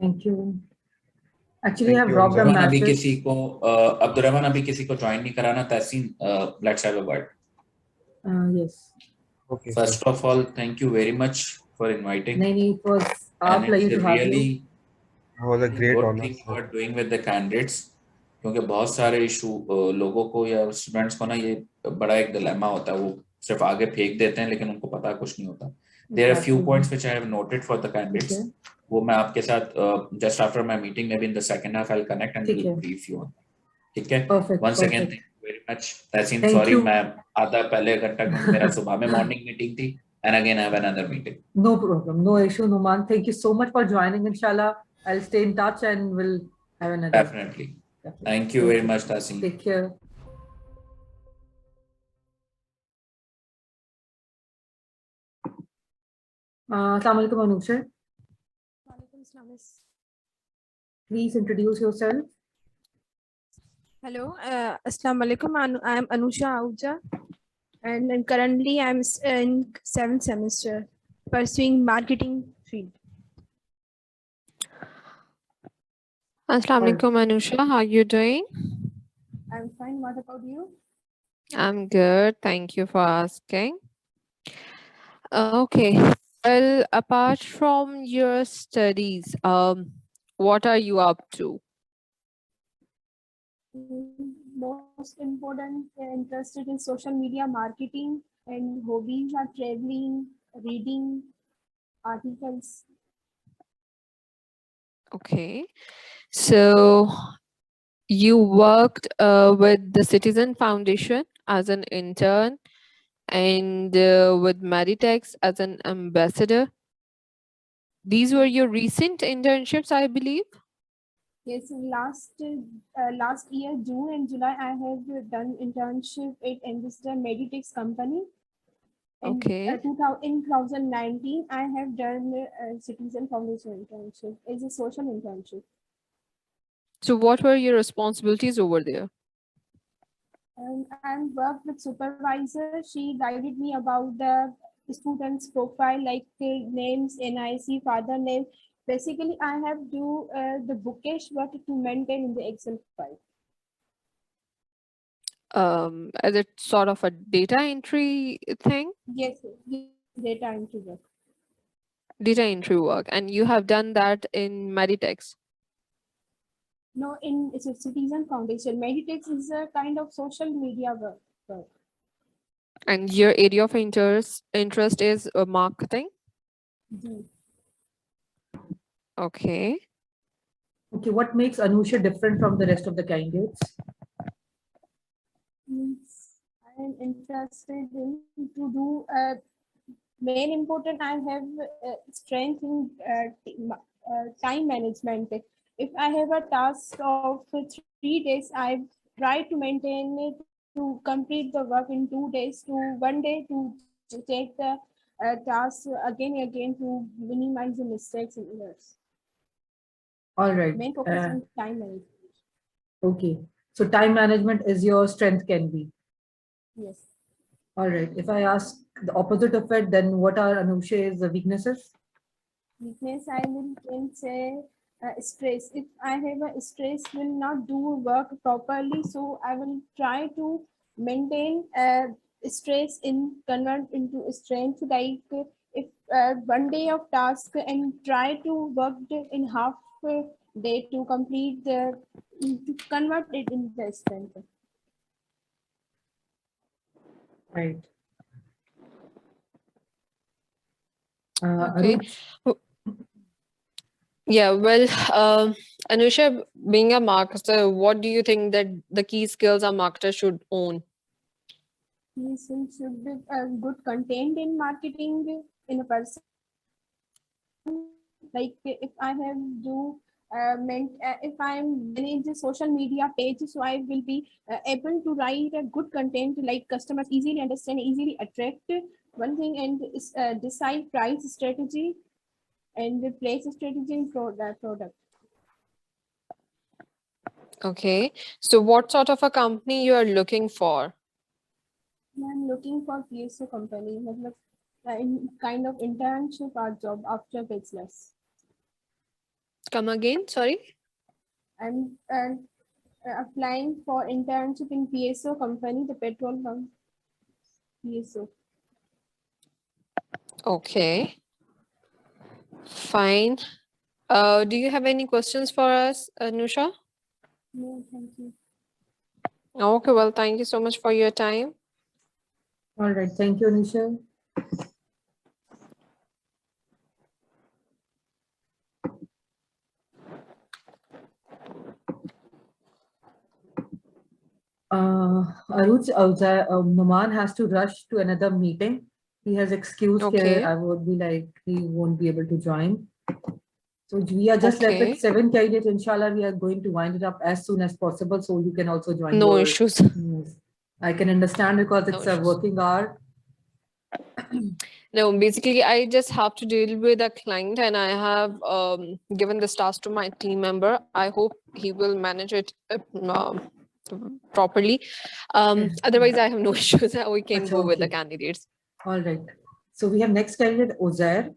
S4: Thank you. Actually, I have dropped the
S2: अभी
S4: message.
S2: किसी को अब्दुर्रहमान अभी किसी को ज्वाइन नहीं कराना। Tahseen, let's have a word.
S4: Yes.
S3: Okay.
S2: First of all, thank you very much for inviting.
S4: नहीं, it was our
S2: And
S4: pleasure
S2: it's
S4: to have you.
S2: really
S3: was a great
S2: good
S3: honor,
S2: thing you
S3: sir.
S2: are doing with the candidates, क्योंकि बहुत सारे issue लोगों को या students को ना ये बड़ा एक डिलेमा होता है, वो सिर्फ आगे फेंक देते हैं लेकिन उनको पता कुछ नहीं होता। There are few points which I have noted for the candidates. वो मैं आपके साथ just after my meeting, maybe in the second half I'll connect and we'll brief you on. ठीक है? Once again, thank you very much. Tehseen, sorry, मैं आधा पहले घंटा मेरा सुबह में मॉर्निंग मीटिंग थी, and again I have another meeting.
S4: No problem, no issue, Numan. Thank you so much for joining. Inshallah, I'll stay in touch and we'll have another.
S2: Definitely. Thank you very much, Tehseen.
S4: Take care. Assalamu alaikum, Anup sir.
S11: Walaikum salam.
S4: Please introduce yourself.
S11: Hello, Assalamu alaikum. I am Anusha Ahuja, and then currently I'm in 7th semester, pursuing marketing field.
S6: Assalamu alaikum, Anusha. How are you doing?
S11: I'm fine. What about you?
S6: I'm good. Thank you for asking. Okay. Well, apart from your studies, what are you up to?
S11: Most important, interested in social media marketing, and hobbies are traveling, reading articles.
S6: Okay. So you worked with the Citizen Foundation as an intern and with Meditex as an ambassador. These were your recent internships, I believe.
S11: Yes, last year, June and July, I have done internship at Ambassador Meditex company.
S6: Okay.
S11: In 2019, I have done a Citizen Foundation internship as a social internship.
S6: So what were your responsibilities over there?
S11: I worked with supervisor. She guided me about the student's profile, like names, NIC, father name. Basically, I have do the bookish work to maintain in the Excel file.
S6: As a sort of a data entry thing?
S11: Yes, data entry work.
S6: Data entry work. And you have done that in Meditex?
S11: No, it's a Citizen Foundation. Meditex is a kind of social media work.
S6: And your area of interest is marketing?
S11: Mhm.
S6: Okay.
S4: Okay, what makes Anusha different from the rest of the candidates?
S11: I am interested in to do main important. I have strength in time management. If I have a task of 3 days, I try to maintain it to complete the work in 2 days to 1 day to take the task again and again to minimize the mistakes and errors.
S4: All right.
S11: Main focus on time management.
S4: Okay. So time management is your strength, can be.
S11: Yes.
S4: All right. If I ask the opposite of it, then what are Anusha's weaknesses?
S11: Weakness, I will can say stress. If I have a stress, will not do work properly. So I will try to maintain stress in convert into strength. Like if 1 day of task and try to work in half day to complete the to convert it into strength.
S4: Right.
S6: Okay.
S4: Aruj?
S6: Yeah, well, Anusha, being a marketer, what do you think that the key skills a marketer should own?
S11: Yes, should be good content in marketing in a person. Like if I have do if I'm manage a social media page, so I will be able to write a good content like customers easily understand, easily attract. One thing and is decide price strategy and the place strategy in product.
S6: Okay. So what sort of a company you are looking for?
S11: I'm looking for PSO company, in kind of internship or job after business.
S6: Come again, sorry?
S11: I'm applying for internship in PSO company, the petrol pump. PSO.
S6: Okay. Fine. Do you have any questions for us, Anusha?
S11: No, thank you.
S6: Okay, well, thank you so much for your time.
S4: All right. Thank you, Anusha. Aruj, Numan has to rush to another meeting. He has excused.
S6: Okay.
S4: I would be like, he won't be able to join. So we are just left
S6: Okay.
S4: with 7 candidates. Inshallah, we are going to wind it up as soon as possible. So you can also join.
S6: No issues.
S4: Yes. I can understand because it's a working hour.
S6: No, basically, I just have to deal with a client and I have given this task to my team member. I hope he will manage it properly.
S4: Yes.
S6: Otherwise, I have no issues. We can
S4: Acha,
S6: go with the
S4: okay.
S6: candidates.
S4: All right. So we have next candidate, Uzair.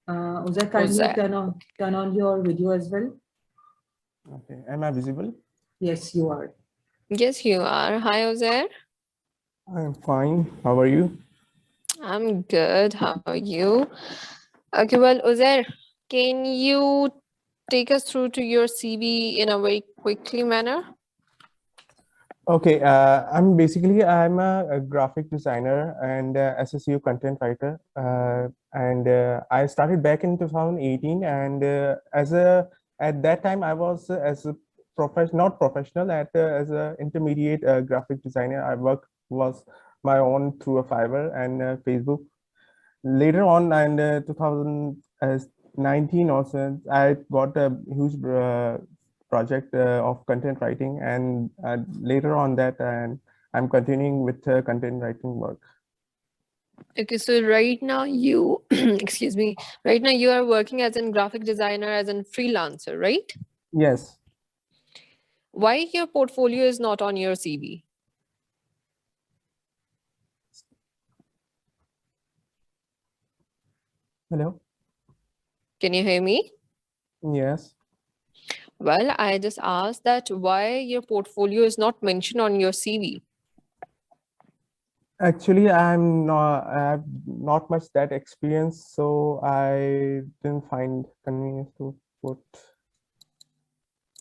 S4: Uzair, kindly
S6: Uzair.
S4: turn on your video as well.
S12: Okay, am I visible?
S4: Yes, you are.
S6: Yes, you are. Hi, Uzair.
S12: I'm fine. How are you?
S6: I'm good. How are you? Okay, well, Uzair, can you take us through to your CV in a very quickly manner?
S12: Okay, I'm a graphic designer and SSU content writer, and I started back in 2018. And at that time I was as a not professional as a intermediate graphic designer. I was my own through a Fiverr and Facebook. Later on, in 2019 also, I got a huge project of content writing, and later on that, I'm continuing with content writing work.
S6: Okay, so right now you, excuse me, right now you are working as a graphic designer, as a freelancer, right?
S12: Yes.
S6: Why your portfolio is not on your CV?
S12: Hello.
S6: Can you hear me?
S12: Yes.
S6: Well, I just asked that why your portfolio is not mentioned on your CV.
S12: Actually, I have not much that experience, so I didn't find convenience to put.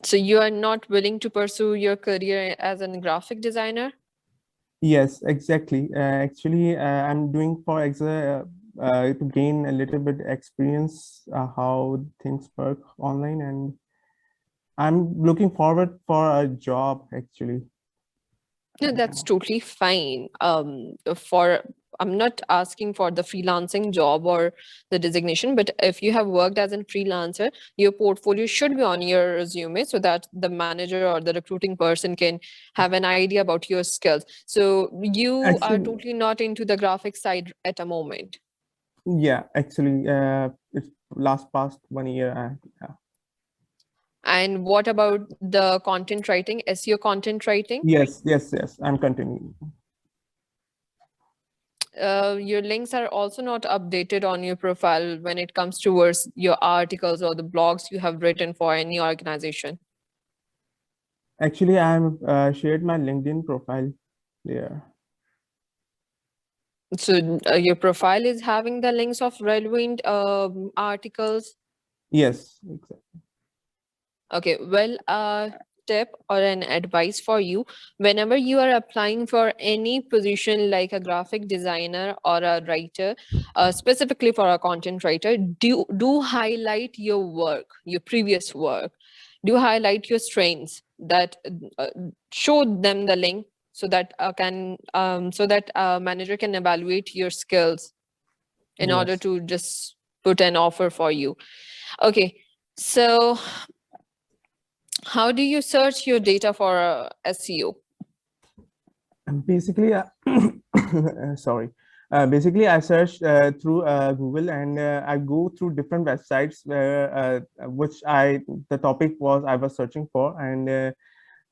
S6: So you are not willing to pursue your career as a graphic designer?
S12: Yes, exactly. Actually, I'm doing for to gain a little bit experience how things work online, and I'm looking forward for a job actually.
S6: No, that's totally fine. I'm not asking for the freelancing job or the designation, but if you have worked as a freelancer, your portfolio should be on your resume so that the manager or the recruiting person can have an idea about your skills. So you are
S12: Actually,
S6: totally not into the graphic side at a moment.
S12: yeah, actually, it's past 1 year. Yeah.
S6: And what about the content writing, SEO content writing?
S12: Yes, I'm continuing.
S6: Your links are also not updated on your profile when it comes towards your articles or the blogs you have written for any organization.
S12: Actually, I'm shared my LinkedIn profile there.
S6: So your profile is having the links of relevant articles.
S12: Yes, exactly.
S6: Okay, well, tip or an advice for you, whenever you are applying for any position like a graphic designer or a writer, specifically for a content writer, do highlight your work, your previous work. Do highlight your strengths, that show them the link so that manager can evaluate your skills in order
S12: Yes.
S6: to just put an offer for you. Okay, so how do you search your data for SEO?
S12: Basically, sorry. Basically, I search through Google, and I go through different websites where the topic was I was searching for, and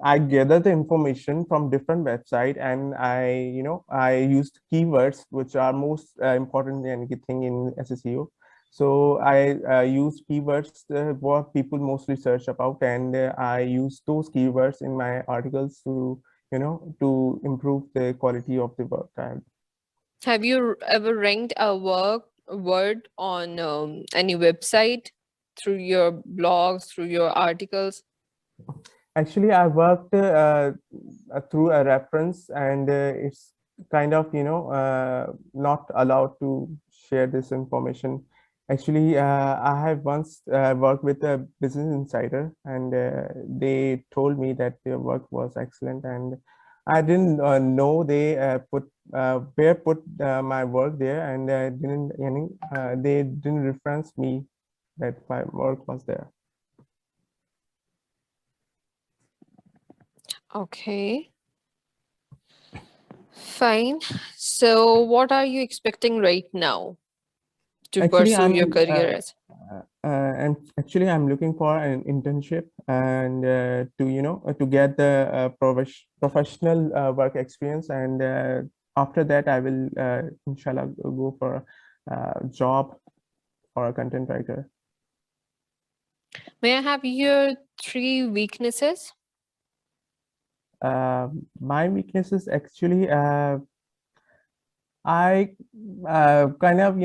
S12: I gather the information from different website, and I used keywords which are most important in anything in SEO. So I use keywords what people mostly search about, and I use those keywords in my articles to improve the quality of the work.
S6: Have you ever ranked a word on any website through your blogs, through your articles?
S12: Actually, I worked through a reference, and it's kind of not allowed to share this information. Actually, I have once worked with a Business Insider, and they told me that their work was excellent, and I didn't know they put my work there, and they didn't reference me that my work was there.
S6: Okay, fine. So what are you expecting right now? to
S12: Actually,
S6: pursue your career as?
S12: and actually, I'm looking for an internship and to get the professional work experience, and after that, I will inshallah go for a job or a content writer.
S6: May I have your 3 weaknesses?
S12: My weakness is actually I kind of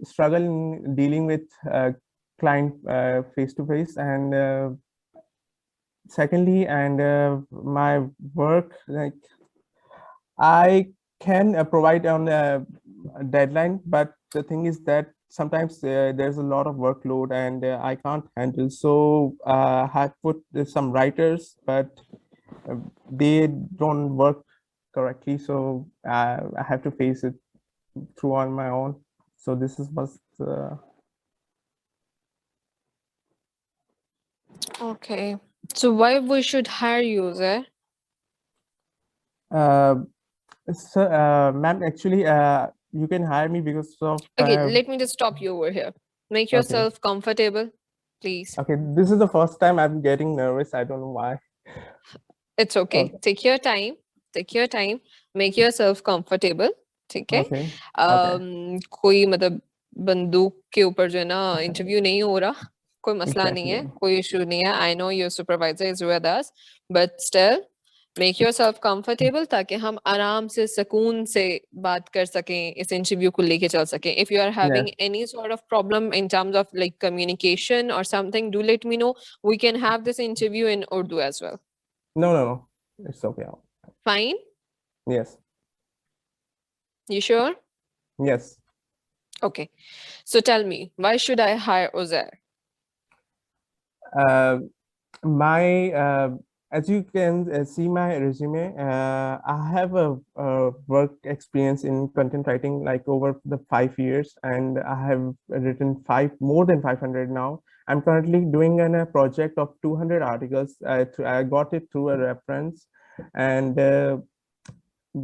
S12: struggle in dealing with client face to face, and secondly, and my work, like I can provide on a deadline, but the thing is that sometimes there's a lot of workload and I can't handle. So I have put some writers, but they don't work correctly. So I have to face it through on my own. So this is was
S6: Okay. So why we should hire you, Azhar?
S12: so ma'am, actually you can hire me because of
S6: Okay, let me just stop you over here. Make
S12: Okay.
S6: yourself comfortable, please.
S12: Okay, this is the first time I'm getting nervous. I don't know why.
S6: It's okay.
S12: Okay.
S6: Take your time. Take your time. Make yourself comfortable. ठीक है?
S12: Okay. Okay.
S6: कोई मतलब बंदूक के ऊपर जो है ना इंटरव्यू नहीं हो रहा, कोई मसला नहीं है,
S12: Exactly.
S6: कोई इशू नहीं है. I know your supervisor is with us, but still make yourself comfortable ताकि हम आराम से सुकून से बात कर सकें, इस इंटरव्यू को लेके चल सकें. If you are having any sort of problem in terms of like communication or something, do let me know. We can have this interview in Urdu as well.
S12: No. It's okay.
S6: Fine?
S12: Yes.
S6: You sure?
S12: Yes.
S6: Okay. So tell me, why should I hire Azhar?
S12: As you can see my resume, I have a work experience in content writing like over the 5 years, and I have written more than 500 now. I'm currently doing a project of 200 articles. I got it through a reference, and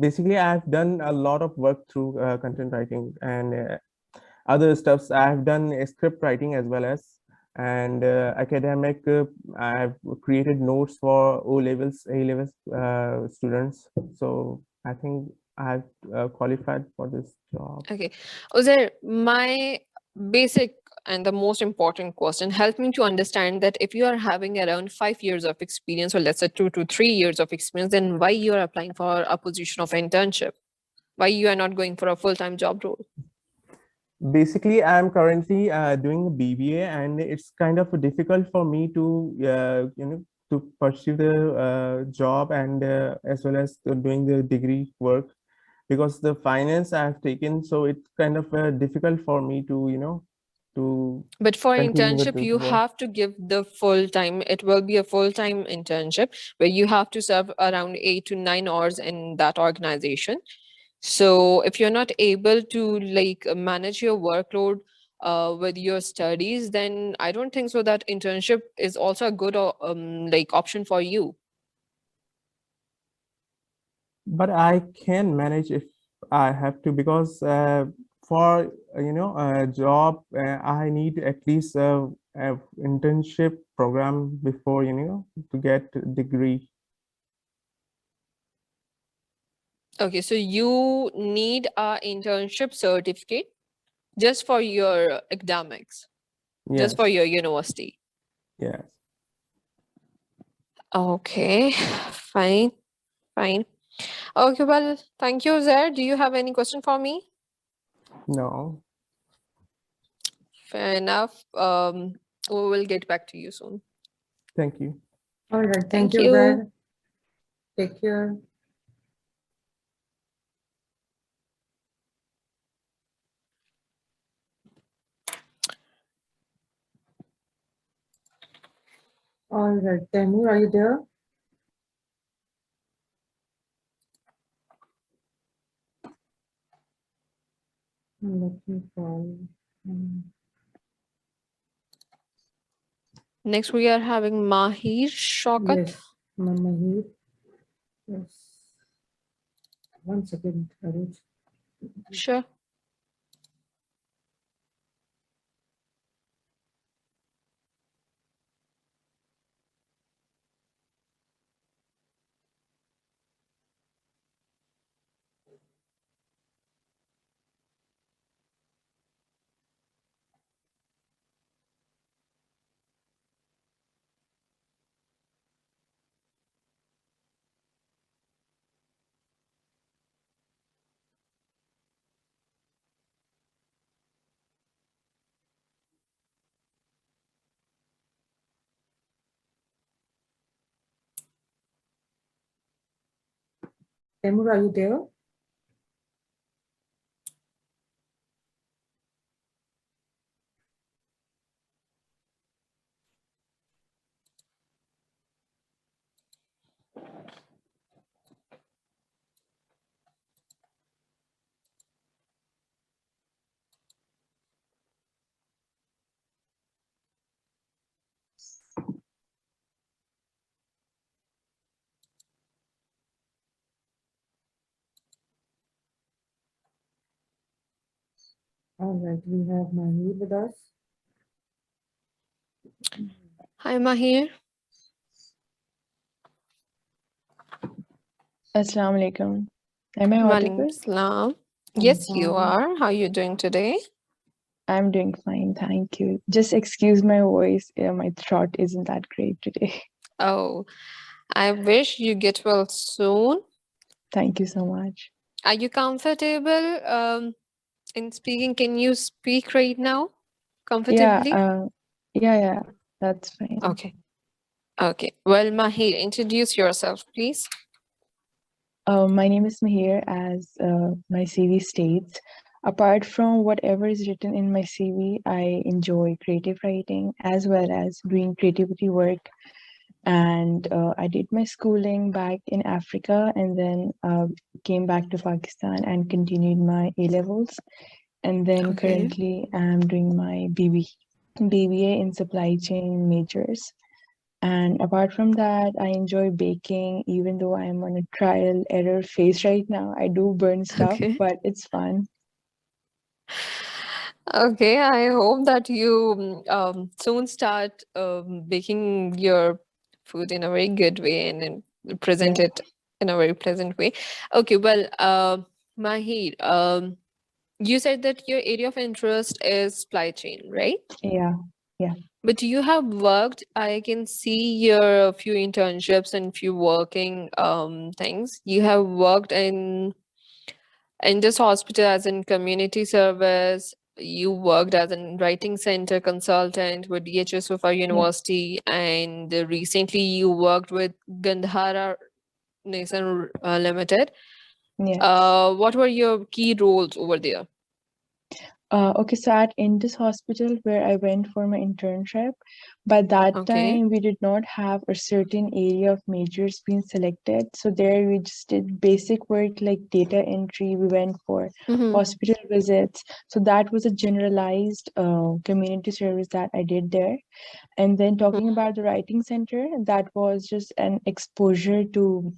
S12: basically I've done a lot of work through content writing and other stuffs. I've done script writing as well as and academic. I've created notes for O levels, A levels students. So I think I've qualified for this job.
S6: Okay. Azhar, my basic and the most important question, help me to understand that if you are having around 5 years of experience, or let's say 2 to 3 years of experience, then why you are applying for a position of internship? Why you are not going for a full-time job role?
S12: Basically, I'm currently doing a BBA, and it's kind of difficult for me to to pursue the job and as well as doing the degree work, because the finance I've taken, so it's kind of difficult for me to to
S6: But for
S12: continue with
S6: internship,
S12: the
S6: you
S12: work.
S6: have to give the full time. It will be a full-time internship where you have to serve around 8 to 9 hours in that organization. So if you're not able to like manage your workload with your studies, then I don't think so that internship is also a good like option for you.
S12: But I can manage if I have to, because for a job I need at least a internship program before to get a degree.
S6: Okay, so you need a internship certificate just for your academics, just for
S12: Yes.
S6: your university.
S12: Yes.
S6: Okay, fine. Okay, well, thank you, Azhar. Do you have any question for me?
S12: No.
S6: Fair enough. We will get back to you soon.
S12: Thank you.
S4: All right.
S6: Thank
S4: Thank you,
S6: you.
S4: Azhar. Take care. All right, Taimur, are you there? Let me call.
S6: Next, we are having Mahir Shaukat.
S4: Yes, Mahir. Yes. One second, Arij.
S6: Sure.
S4: Temur, are you there? All right, we have Mahir with us.
S6: Hi, Mahir.
S13: Assalamu alaikum. Am I
S6: Walaikum
S13: audible?
S6: salam. Yes, you are. How are you doing today?
S13: I'm doing fine, thank you. Just excuse my voice. My throat isn't that great today.
S6: Oh, I wish you get well soon.
S13: Thank you so much.
S6: Are you comfortable in speaking? Can you speak right now comfortably?
S13: Yeah, that's fine.
S6: Okay. Okay. Well, Mahir, introduce yourself, please.
S13: My name is Mahir, as my CV states. Apart from whatever is written in my CV, I enjoy creative writing as well as doing creativity work. And I did my schooling back in Africa and then came back to Pakistan and continued my A levels. And then
S6: Okay.
S13: currently I'm doing my BBA in supply chain majors. And apart from that, I enjoy baking, even though I'm on a trial error phase right now. I do burn stuff,
S6: Okay.
S13: but it's fun.
S6: Okay, I hope that you soon start baking your food in a very good way and then present
S13: Yeah,
S6: it in a very pleasant way. Okay, well, Mahir, you said that your area of interest is supply chain, right?
S13: yeah.
S6: But you have worked, I can see your few internships and few working things. You have worked in this hospital as in community service. You worked as a writing center consultant with DHS of our university, and recently you worked with Gandhara Nation Limited.
S13: Yes.
S6: What were your key roles over there?
S13: Okay, so at Indus Hospital, where I went for my internship, by that
S6: Okay.
S13: time we did not have a certain area of majors being selected. So there we just did basic work like data entry. We went for
S6: Mhm.
S13: hospital visits. So that was a generalized community service that I did there. And then talking about the writing center, that was just an exposure to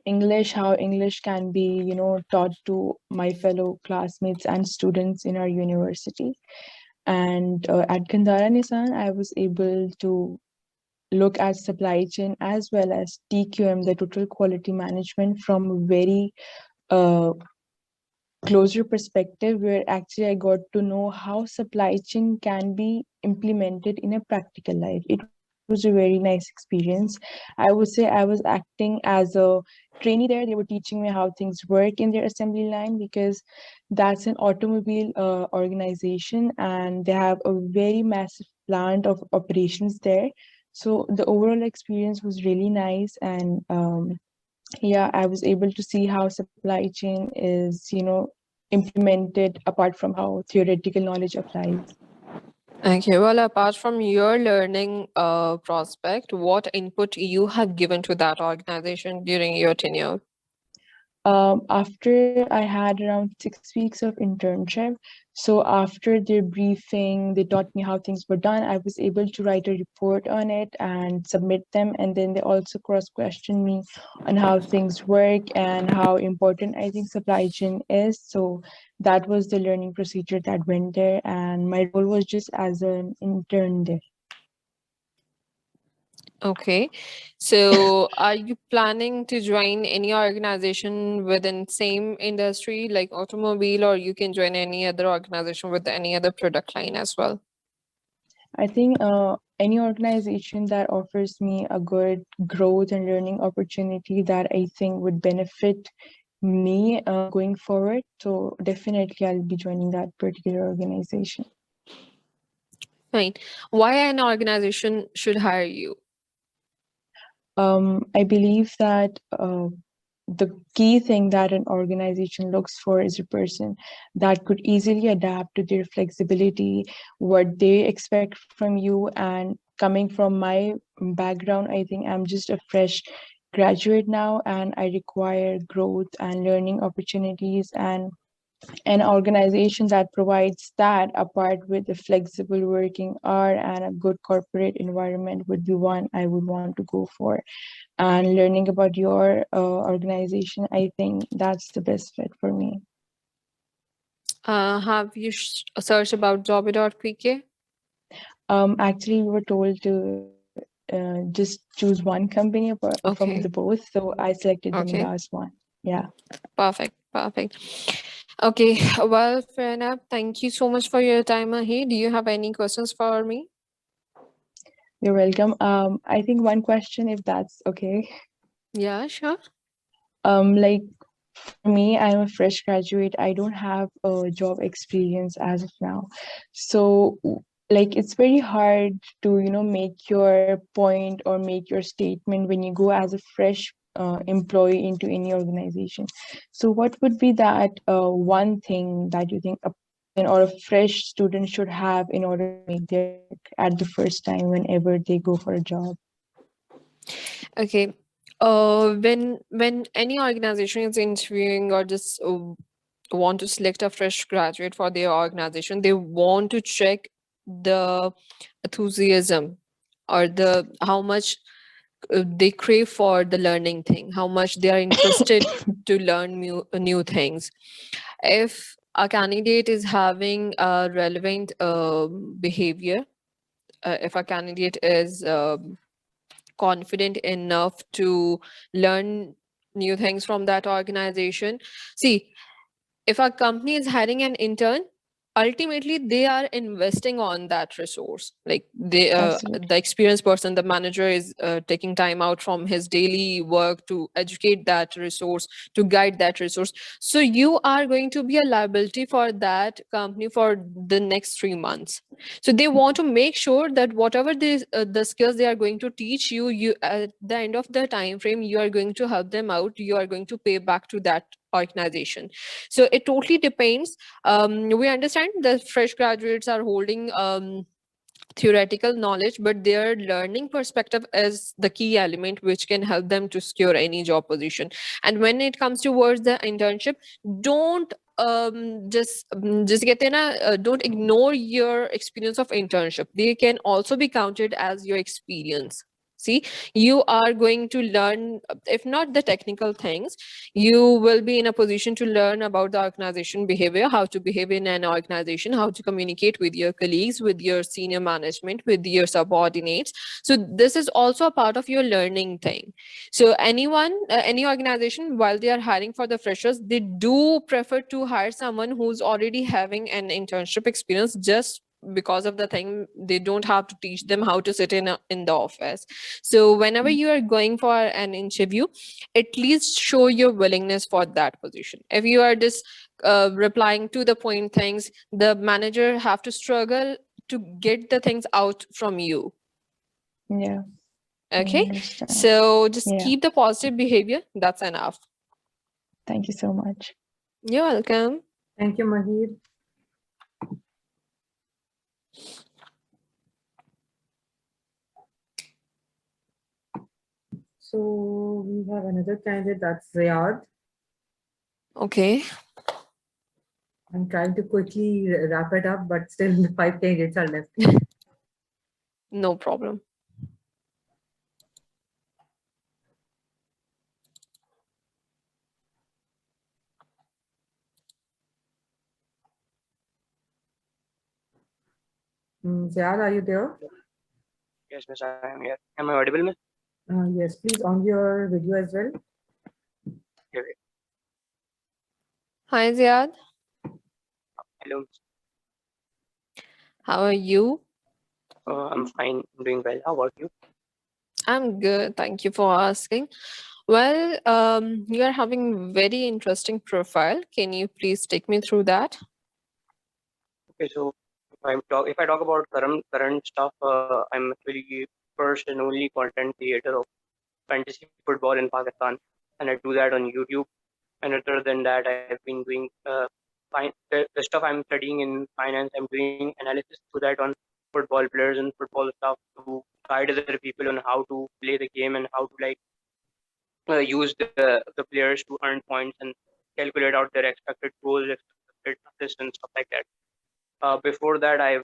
S13: English, how English can be, taught to my fellow classmates and students in our university. And at Gandhara Nissan, I was able to look at supply chain as well as TQM, the total quality management, from a very closer perspective, where actually I got to know how supply chain can be implemented in a practical life. It was a very nice experience. I would say I was acting as a trainee there. They were teaching me how things work in their assembly line, because that's an automobile organization and they have a very massive plant of operations there. So the overall experience was really nice. And yeah, I was able to see how supply chain is, implemented apart from how theoretical knowledge applies.
S6: Okay, well, apart from your learning prospect, what input you have given to that organization during your tenure?
S13: After I had around 6 weeks of internship, so after their briefing, they taught me how things were done. I was able to write a report on it and submit them. And then they also cross-questioned me on how things work and how important I think supply chain is. So that was the learning procedure that went there. And my role was just as an intern there.
S6: Okay, so are you planning to join any organization within same industry like automobile, or you can join any other organization with any other product line as well?
S13: I think any organization that offers me a good growth and learning opportunity that I think would benefit me going forward. So definitely I'll be joining that particular organization.
S6: Fine. Why an organization should hire you?
S13: I believe that the key thing that an organization looks for is a person that could easily adapt to their flexibility, what they expect from you. And coming from my background, I think I'm just a fresh graduate now, and I require growth and learning opportunities, and an organization that provides that, apart with a flexible working hour and a good corporate environment, would be one I would want to go for. And learning about your organization, I think that's the best fit for me.
S6: Have you searched about jobee.pk?
S13: Actually, we were told to just choose one company from the both, so I selected the
S6: Okay.
S13: last one. Yeah.
S6: Perfect. Okay, well, fair enough. Thank you so much for your time, Ahi. Do you have any questions for me?
S13: You're welcome. I think one question, if that's okay.
S6: Yeah, sure.
S13: Like for me, I'm a fresh graduate. I don't have a job experience as of now. So like it's very hard to, make your point or make your statement when you go as a fresh employee into any organization. So what would be that one thing that you think a person or a fresh student should have in order to make their mark at the first time whenever they go for a job?
S6: Okay. When any organization is interviewing or just want to select a fresh graduate for their organization, they want to check the enthusiasm or the how much they crave for the learning thing, how much they are interested to learn new things. If a candidate is having a relevant behavior, if a candidate is confident enough to learn new things from that organization. See, if a company is hiring an intern, ultimately they are investing on that resource. Like the experienced person, the manager is taking time out from his daily work to educate that resource, to guide that resource. So you are going to be a liability for that company for the next 3 months. So they want to make sure that whatever the skills they are going to teach you, you at the end of the time frame, you are going to help them out, you are going to pay back to that organization. So it totally depends. We understand that fresh graduates are holding theoretical knowledge, but their learning perspective is the key element which can help them to secure any job position. And when it comes towards the internship, don't get in don't ignore your experience of internship. They can also be counted as your experience. See, you are going to learn, if not the technical things, you will be in a position to learn about the organization behavior, how to behave in an organization, how to communicate with your colleagues, with your senior management, with your subordinates. So this is also a part of your learning thing. So anyone, any organization, while they are hiring for the freshers, they do prefer to hire someone who's already having an internship experience, just because of the thing they don't have to teach them how to sit in the office. So whenever you are going for an interview, at least show your willingness for that position. If you are just replying to the point things, the manager have to struggle to get the things out from you.
S13: Yeah.
S6: Okay, so just
S13: Yeah.
S6: keep the positive behavior. That's enough.
S13: Thank you so much.
S6: You're welcome.
S4: Thank you, Mahir. So we have another candidate, that's Riyadh.
S6: Okay.
S4: I'm trying to quickly wrap it up, but still the 5 candidates are left.
S6: No problem.
S4: Ziad, are you there?
S14: Yes, miss, I am here. Am I audible, miss?
S4: Yes, please on your video as well.
S14: Okay.
S6: Hi, Ziad.
S14: Hello.
S6: How are you?
S14: I'm fine. I'm doing well. How about you?
S6: I'm good. Thank you for asking. Well, you are having very interesting profile. Can you please take me through that?
S14: Okay, so if I talk about current stuff, I'm actually person only content creator of fantasy football in Pakistan. and I do that on YouTube. And other than that, I've been doing the stuff I'm studying in finance. I'm doing analysis to that on football players and football stuff to guide other people on how to play the game and how to like use the players to earn points and calculate out their expected goals, expected assists, and stuff like that. Before that, I've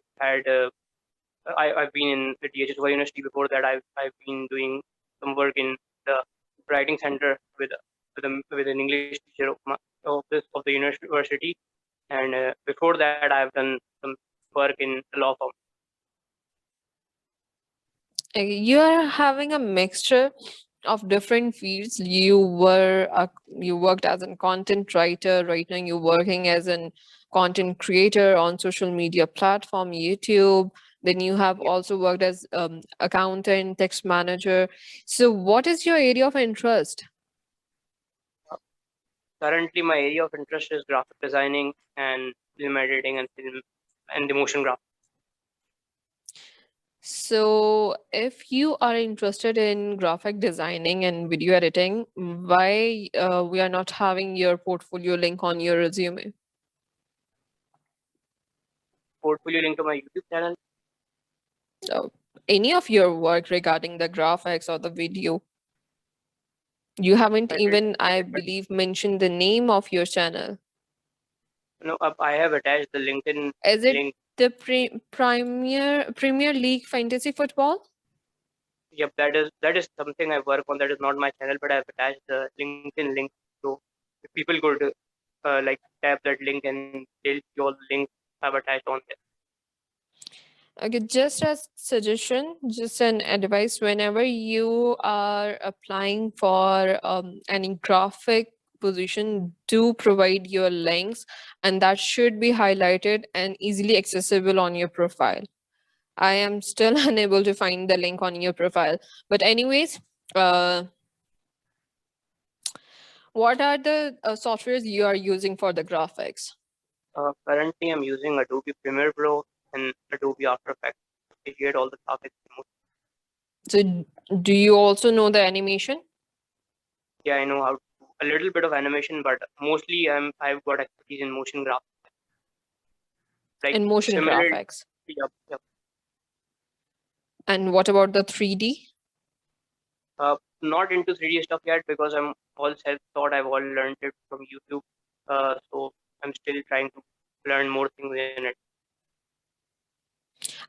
S14: been in the DHS University. Before that, I've been doing some work in the writing center with an English teacher of the university, and before that, I've done some work in a law firm.
S6: You are having a mixture of different fields. You worked as a content writer. Right now, you're working as a content creator on social media platform, YouTube. Then you have also worked as accountant, text manager. So what is your area of interest?
S14: Currently, my area of interest is graphic designing and film editing and the motion graphics.
S6: So if you are interested in graphic designing and video editing, why we are not having your portfolio link on your resume?
S14: Portfolio link to my YouTube channel.
S6: Any of your work regarding the graphics or the video. You haven't even, I believe, mentioned the name of your channel.
S14: No, I have attached the LinkedIn
S6: Is it
S14: link.
S6: the Premier League Fantasy Football?
S14: Yep, that is something I work on. That is not my channel, but I've attached the LinkedIn link. So if people could like tap that link and they'll see all the links I've attached on there.
S6: Okay, just as suggestion, just an advice, whenever you are applying for any graphic position, do provide your links, and that should be highlighted and easily accessible on your profile. I am still unable to find the link on your profile. But anyways, what are the softwares you are using for the graphics?
S14: Currently, I'm using Adobe Premiere Pro and Adobe After Effects to create all the graphics.
S6: So do you also know the animation?
S14: Yeah, I know how to do a little bit of animation, but mostly I've got expertise in motion graphics. Like
S6: In motion graphics.
S14: Yep.
S6: And what about the 3D?
S14: Not into 3D stuff yet because I'm all self-taught. I've all learned it from YouTube. So I'm still trying to learn more things in it.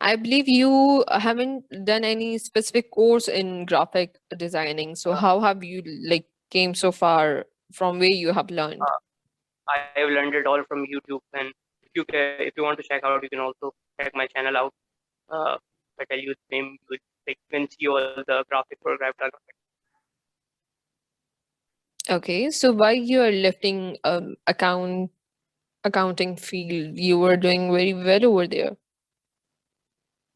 S6: I believe you haven't done any specific course in graphic designing. So how have you like came so far from where you have learned?
S14: I have learned it all from YouTube, and if you want to check out, you can also check my channel out. I tell you the name, you can see all the graphic work I've done.
S6: Okay, so why you are lifting accounting field? You were doing very well over there.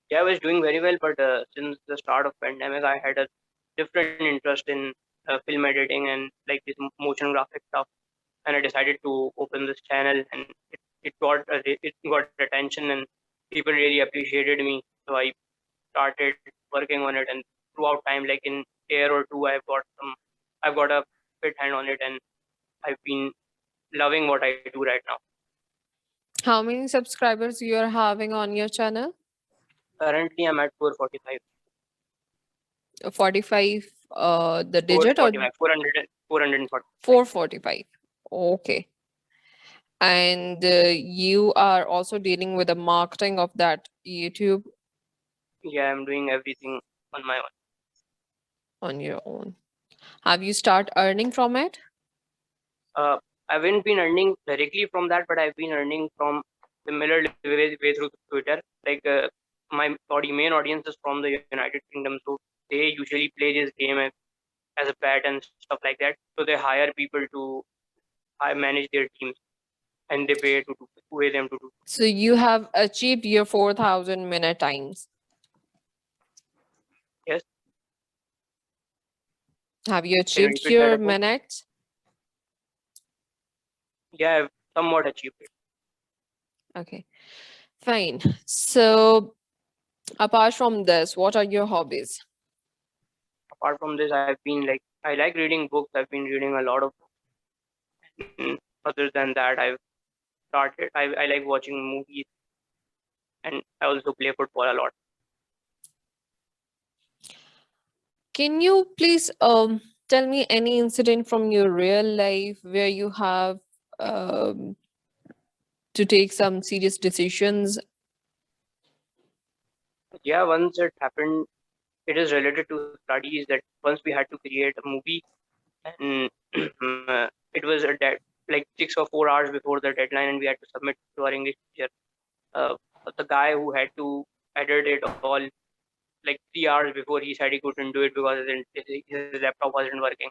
S14: Yeah, I was doing very well, but since the start of pandemic, I had a different interest in film editing and like this motion graphic stuff, and I decided to open this channel, and it got attention, and people really appreciated me. So I started working on it, and throughout time, like in year or two, I've got a fit hand on it, and I've been loving what I do right now.
S6: How many subscribers you are having on your channel?
S14: Currently, I'm at 445.
S6: 45, the digit or
S14: 440.
S6: 445. Okay. And you are also dealing with the marketing of that YouTube
S14: Yeah, I'm doing everything on my own.
S6: on your own. Have you started earning from it?
S14: I haven't been earning directly from that, but I've been earning from similar way through Twitter. Like my main audience is from the United Kingdom, so they usually play this game as a pet and stuff like that. So they hire people to manage their teams, and they pay them to do.
S6: So you have achieved your 4,000 minute times.
S14: Yes.
S6: Have you
S14: Can you
S6: achieved
S14: repeat
S6: your
S14: that again?
S6: minutes?
S14: Yeah, I've somewhat achieved it.
S6: Okay, fine. So apart from this, what are your hobbies?
S14: Apart from this, I've been like I like reading books. I've been reading a lot of books. Other than that, I like watching movies, and I also play football a lot.
S6: Can you please tell me any incident from your real life where you have to take some serious decisions?
S14: Yeah, once it happened, it is related to studies that once we had to create a movie, and it was a like 6 or 4 hours before the deadline, and we had to submit to our English teacher. Uh, the guy who had to edit it all like 3 hours before, he said he couldn't do it because his laptop wasn't working.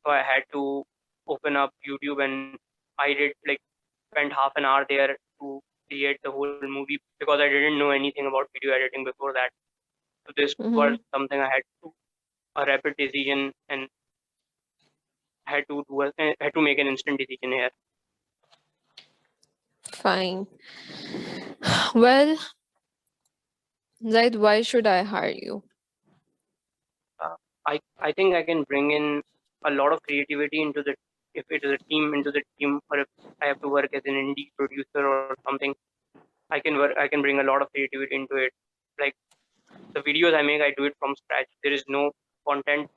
S14: So I had to open up YouTube, and I did like spent half an hour there to create the whole movie because I didn't know anything about video editing before that. So this was something I had to a rapid decision, and had to make an instant decision here.
S6: Fine. Well, Zaid, why should I hire you?
S14: I think I can bring in a lot of creativity into the if it is a team into the team, or if I have to work as an indie producer or something. I can bring a lot of creativity into it. Like the videos I make, I do it from scratch. There is no content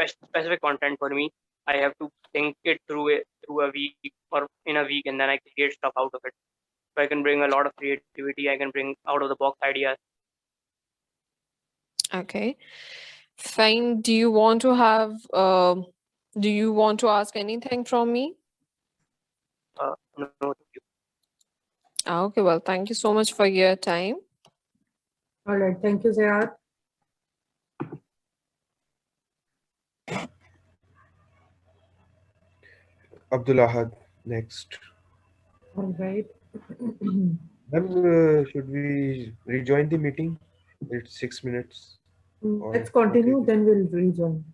S14: specific content for me. I have to think it through a week or in a week, and then I create stuff out of it. So I can bring a lot of creativity. I can bring out of the box ideas.
S6: Okay. Fine. Do you want to ask anything from me?
S14: No, thank you.
S6: Okay, well, thank you so much for your time.
S4: All right, thank you, Zayad.
S3: Abdullah, next.
S4: All right.
S3: Ma'am, should we rejoin the meeting? It's 6 minutes.
S4: Let's continue, then we'll rejoin.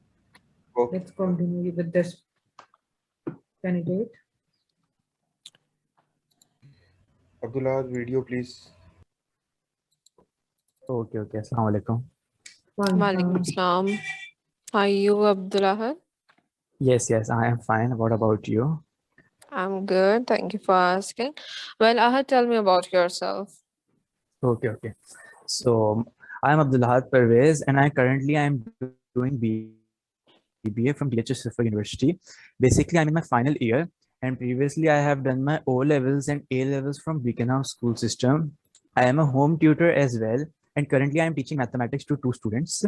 S3: Okay.
S4: Let's continue with this candidate.
S3: Abdullah, video, please.
S15: Okay, okay. Assalamu alaikum.
S6: Walaikum salam. Are you Abdullah?
S15: Yes, yes, I am fine. What about you?
S6: I'm good. Thank you for asking. Well, Ahad, tell me about yourself.
S15: Okay, okay. So I am Abdullah Pervez, and I currently am doing BBA from DHS University. Basically, I'm in my final year, and previously I have done my O levels and A levels from Beacon School System. I am a home tutor as well, and currently I am teaching mathematics to 2 students.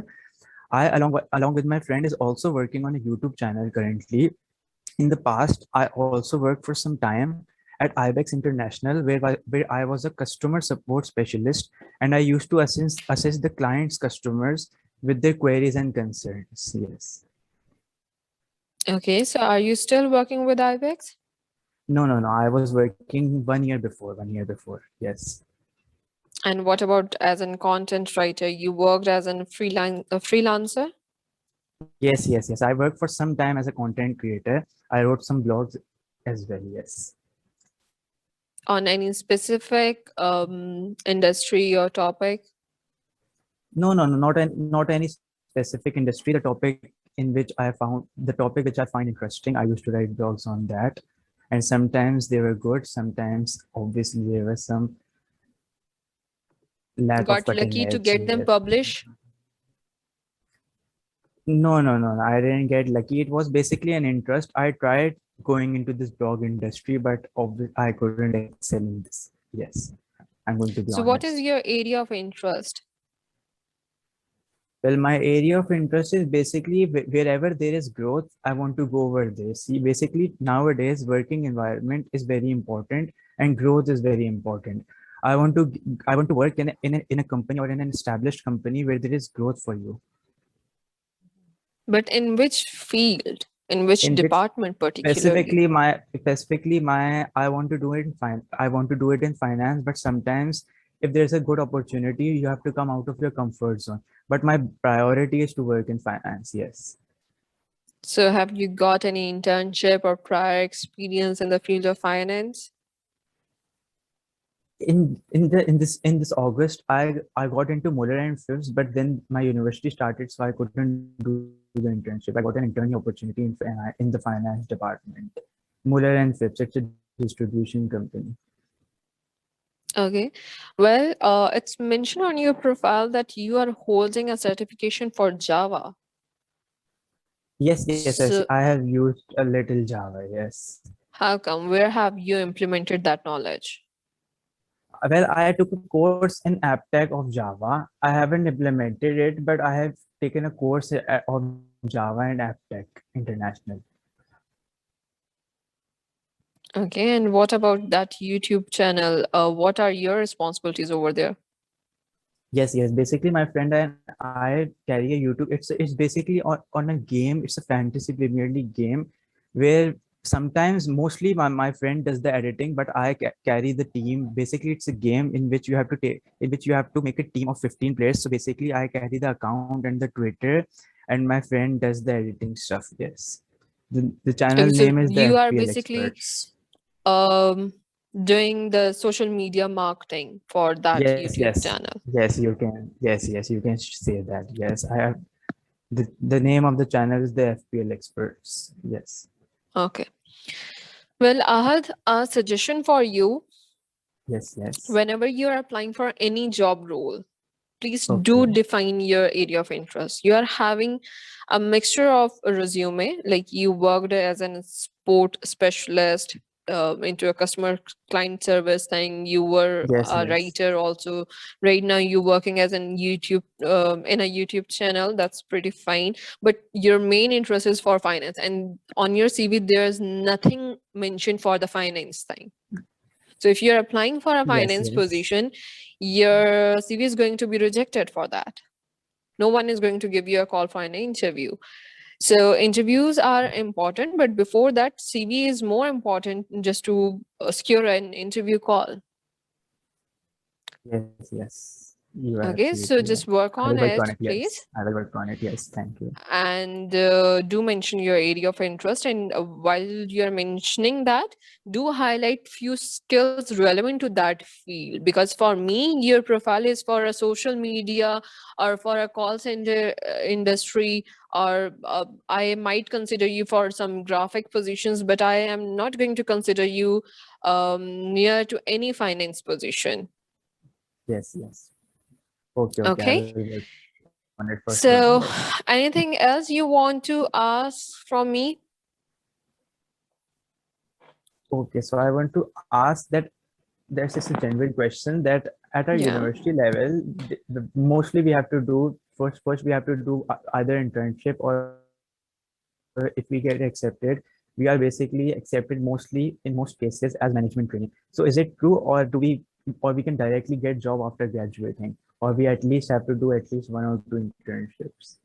S15: I, along with my friend, is also working on a YouTube channel currently. In the past, I also worked for some time at IBEX International, where I was a customer support specialist, and I used to assess the client's customers with their queries and concerns. Yes.
S6: Okay, so are you still working with IBEX?
S15: No. I was working 1 year before. 1 year before. Yes.
S6: And what about as a content writer? You worked as a freelancer?
S15: Yes. I worked for some time as a content creator. I wrote some blogs as well. Yes.
S6: On any specific industry or topic?
S15: No, not any specific industry. The topic which I find interesting, I used to write blogs on that. And sometimes they were good. Sometimes, obviously, there was some lack of
S6: Got
S15: cutting
S6: lucky to
S15: edge.
S6: get them
S15: Yes.
S6: published?
S15: No. I didn't get lucky. It was basically an interest. I tried going into this blog industry, but I couldn't excel in this. Yes, I'm going to be
S6: So
S15: honest.
S6: what is your area of interest?
S15: Well, my area of interest is basically wherever there is growth, I want to go over there. See, basically nowadays working environment is very important and growth is very important. I want to work in a company or in an established company where there is growth for you.
S6: But in which field? In which department particularly?
S15: Specifically I want to do it in finance, but sometimes if there's a good opportunity, you have to come out of your comfort zone. But my priority is to work in finance. Yes.
S6: So have you got any internship or prior experience in the field of finance?
S15: in this August, I got into Muller and Phipps, but then my university started, so I couldn't do the internship. I got an internship opportunity in the finance department. Muller and Phipps, it's a distribution company.
S6: Okay. Well, it's mentioned on your profile that you are holding a certification for Java.
S15: Yes, yes,
S6: So
S15: I have used a little Java. Yes.
S6: how come? Where have you implemented that knowledge?
S15: Well, I took a course in AppTech of Java. I haven't implemented it, but I have taken a course of Java and AppTech International.
S6: Okay, and what about that YouTube channel? What are your responsibilities over there?
S15: Yes, yes. Basically, my friend and I carry a YouTube. It's basically on a game. It's a fantasy Premier League game where sometimes mostly my friend does the editing, but I carry the team. Basically, it's a game in which you have to make a team of 15 players. So basically, I carry the account and the Twitter, and my friend does the editing stuff. Yes. The channel
S6: Okay, so
S15: name is the
S6: you are
S15: FPL
S6: basically
S15: Experts.
S6: doing the social media marketing for that
S15: Yes,
S6: YouTube
S15: yes,
S6: channel.
S15: yes, you can. Yes, yes, you can say that. Yes, I have. The name of the channel is the FPL Experts. Yes.
S6: Okay. Well, Ahad, a suggestion for you.
S15: Yes, yes.
S6: Whenever you're applying for any job role, please do
S15: Okay.
S6: define your area of interest. You are having a mixture of a resume, like you worked as an sport specialist, into a customer client service thing. You were
S15: Yes,
S6: a
S15: yes.
S6: writer also. Right now you're working as an YouTube in a YouTube channel. That's pretty fine. But your main interest is for finance, and on your CV there's nothing mentioned for the finance thing. So if you're applying for a
S15: Yes,
S6: finance
S15: yes.
S6: position, your CV is going to be rejected for that. No one is going to give you a call for an interview. So interviews are important, but before that, CV is more important just to secure an interview call.
S15: Yes, yes. You are
S6: Okay, so
S15: absolutely right.
S6: just work
S15: I
S6: on
S15: will work on
S6: it,
S15: it.
S6: please.
S15: Yes, I will work on it. Yes, thank you.
S6: And do mention your area of interest, and while you're mentioning that, do highlight few skills relevant to that field, because for me your profile is for a social media or for a call center industry, or I might consider you for some graphic positions, but I am not going to consider you near to any finance position.
S15: Yes, yes. Okay, okay. I
S6: Okay,
S15: will work on it for sure.
S6: so
S15: Yes.
S6: anything else you want to ask from me?
S15: Okay, so I want to ask that there's just a genuine question that at our
S6: Yeah.
S15: university level, mostly we have to do first we have to do either internship, or if we get accepted, we are basically accepted mostly in most cases as management training. So is it true, or we can directly get job after graduating, or we at least have to do at least 1 or 2 internships?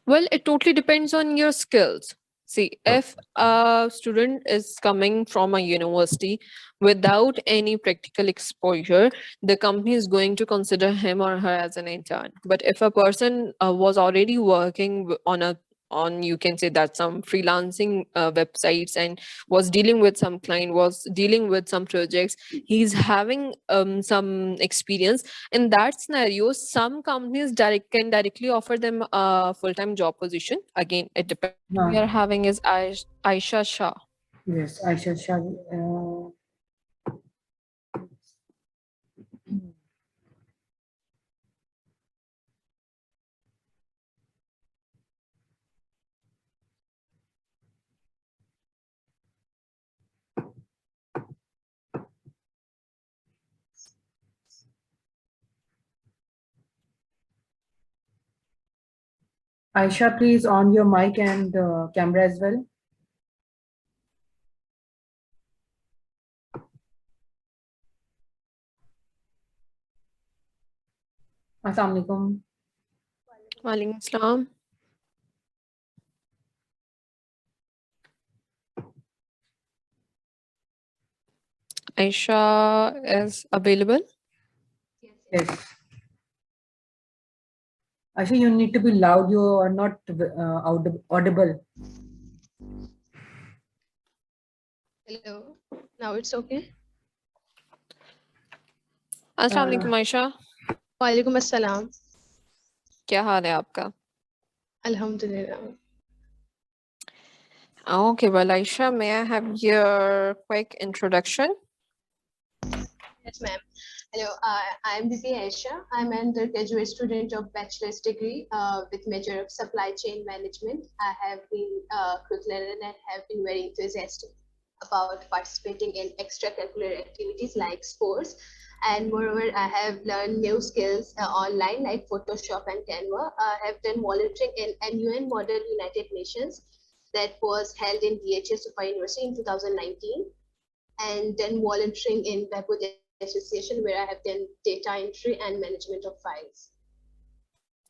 S6: Well, it totally depends on your skills. See, if a student is coming from a university without any practical exposure, the company is going to consider him or her as an intern. But if a person was already working on, you can say that, some freelancing websites, and was dealing with some client, was dealing with some projects, he's having some experience. In that scenario, some companies can directly offer them a full-time job position. Again, it depends.
S4: No.
S6: We are having is Aisha Shah.
S4: Yes, I shall. Aisha, please on your mic and camera as well. Assalamu alaikum.
S6: Walaikum Assalam. Aisha is available.
S4: Yes. Aisha, you need to be loud. You are not audible.
S16: Hello. Now it's okay.
S6: अस्सलाम वालेकुम आयशा।
S16: वालेकुम अस्सलाम।
S6: क्या हाल है आपका?
S16: Alhamdulillah.
S6: Okay, well, Aisha, may I have your quick introduction?
S16: Yes, ma'am. Hello, I am BP Aisha. I'm an undergraduate student of bachelor's degree with major of supply chain management. I have been curricular and have been very enthusiastic about participating in extracurricular activities like sports. And moreover, I have learned new skills online like Photoshop and Canva. I have done volunteering in UN Model United Nations that was held in DHS Super University in 2019, and then volunteering in Backward Association where I have done data entry and management of files.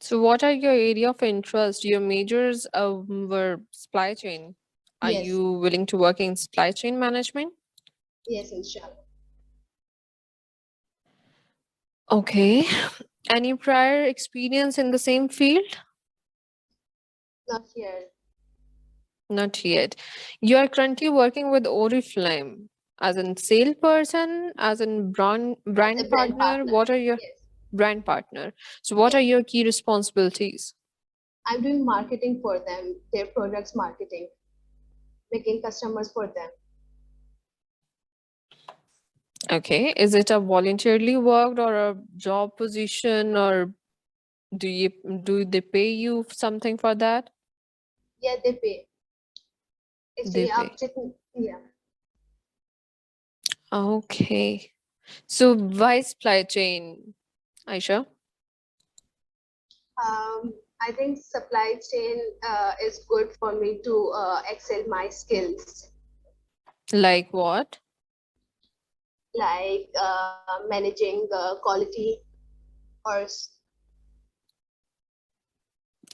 S6: So what are your area of interest? Your majors were supply chain. Are
S16: Yes.
S6: you willing to work in supply chain management?
S16: Yes, inshallah.
S6: Okay. Any prior experience in the same field?
S16: Not here.
S6: Not yet. You are currently working with Oriflame as a salesperson, as a brand partner. What are your brand partner? So what are your key responsibilities?
S16: I'm doing marketing for them, their products marketing, making customers for them.
S6: Okay. Is it a voluntarily worked or a job position, or do they pay you something for that?
S16: Yeah, they pay.
S6: They
S16: Actually,
S6: pay.
S16: yeah.
S6: Okay. So why supply chain, Aisha?
S16: I think supply chain is good for me to excel my skills,
S6: Like what?
S16: like managing quality or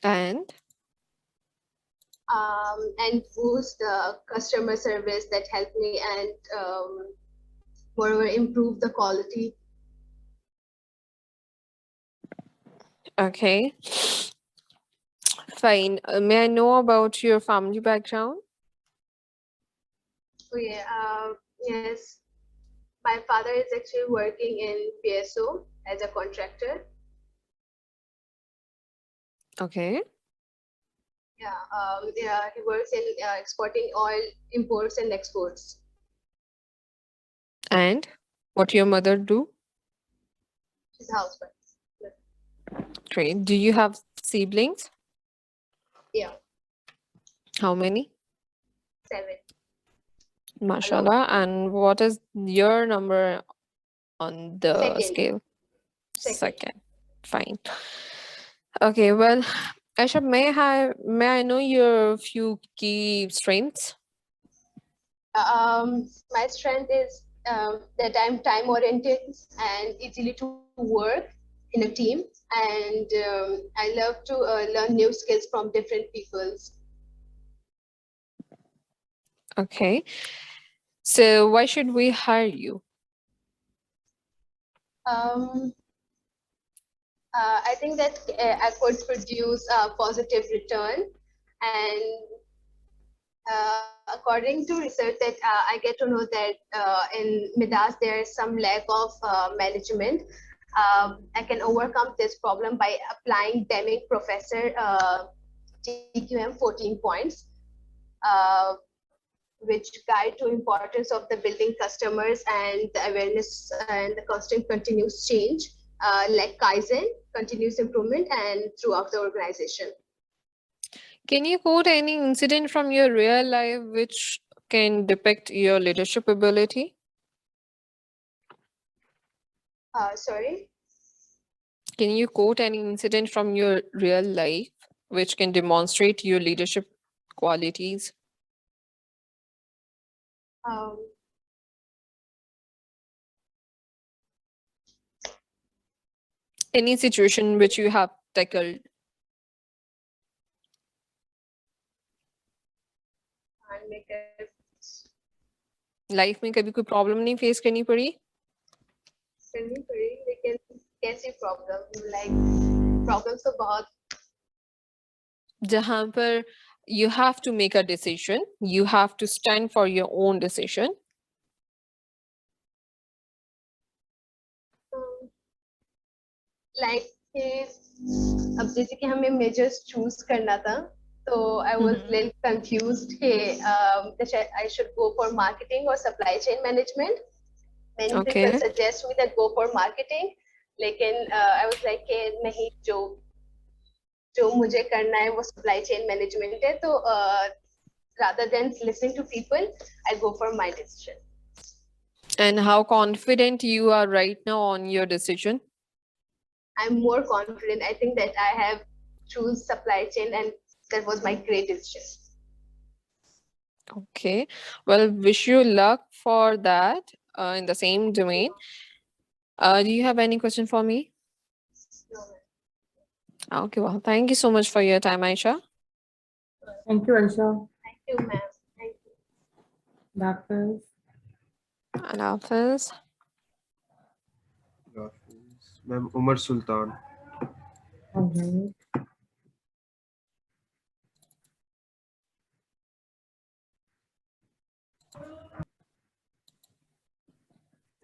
S16: and boost customer service that help me, and moreover improve the quality.
S6: Okay. Fine. May I know about your family background?
S16: Oh yeah, yes. My father is actually working in PSO as a contractor.
S6: Okay.
S16: Yeah, he works in exporting oil imports and exports.
S6: And what your mother do?
S16: She's a housewife.
S6: Great. Do you have siblings?
S16: Yeah,
S6: How many?
S16: 7.
S6: Mashallah. And what is your number on the
S16: Second.
S6: scale? Second. Fine. Okay, well, Aisha, may I know your few key strengths?
S16: My strength is that I'm time oriented and easily to work in a team, and I love to learn new skills from different peoples.
S6: Okay. So why should we hire you?
S16: I think that I could produce a positive return, and according to research that I get to know that in Midas there is some lack of management. I can overcome this problem by applying Deming Professor TQM 14 points, which guide to importance of the building customers and the awareness and the constant continuous change, like Kaizen, continuous improvement, and throughout the organization.
S6: Can you quote any incident from your real life which can depict your leadership ability?
S16: Sorry?
S6: Can you quote any incident from your real life which can demonstrate your leadership qualities? Any situation which you have tackled? Life में कभी कोई problem नहीं face करनी पड़ी?
S16: करनी पड़ी, लेकिन कैसी प्रॉब्लम? लाइक प्रॉब्लम्स तो बहुत,
S6: जहाँ पर you have to make a decision, you have to stand for your own decision.
S16: like अब जैसे कि हमें मेजर्स चूज करना था तो I was little confused कि I should go for marketing or supply chain management. Many people suggest me that go for marketing, लेकिन I was like कि नहीं, जो मुझे करना है वो supply chain management है, तो rather than listening to people, I go for my decision.
S6: And how confident you are right now on your decision?
S16: I'm more confident. I think that I have choose supply chain and that was my great decision.
S6: Okay, well, wish you luck for that in the same domain. Do you have any question for me?
S16: No.
S6: Okay, well, thank you so much for your time, Aisha.
S4: Thank you, Aisha.
S16: Thank you, ma'am. Thank you.
S4: Doctors.
S6: And Hafiz.
S3: Ma'am, Umar Sultan.
S4: Okay.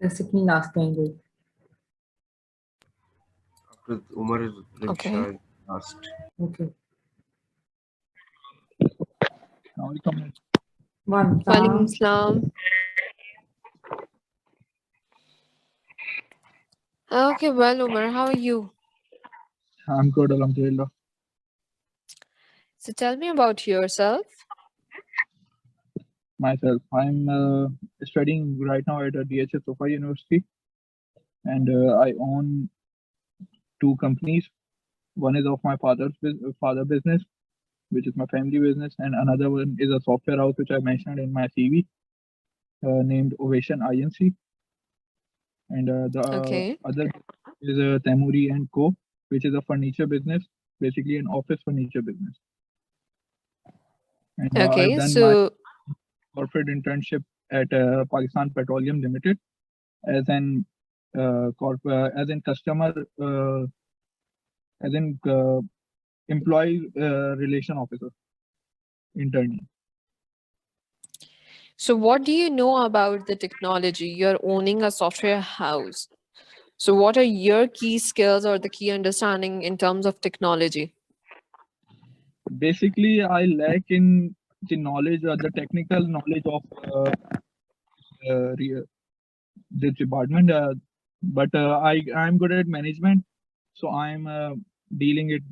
S4: Basically, last time.
S3: After Umar is
S6: Okay.
S3: last.
S4: Okay.
S6: Walaikum Assalam. Okay, well, Umar, how are you?
S17: I'm good, alhamdulillah.
S6: So tell me about yourself.
S17: Myself, I'm studying right now at DHS Sofa University, and I own 2 companies. One is of my father business, which is my family business, and another one is a software house which I mentioned in my CV, named Ovation INC. And the other is Temuri and Co, which is a furniture business, basically an office furniture business. And I've done my corporate internship at Pakistan Petroleum Limited as an employee relation officer, internee.
S6: So what do you know about the technology? You're owning a software house. So what are your key skills or the key understanding in terms of technology?
S17: Basically, I lack in the knowledge or the technical knowledge of this department, but I'm good at management, so I'm dealing it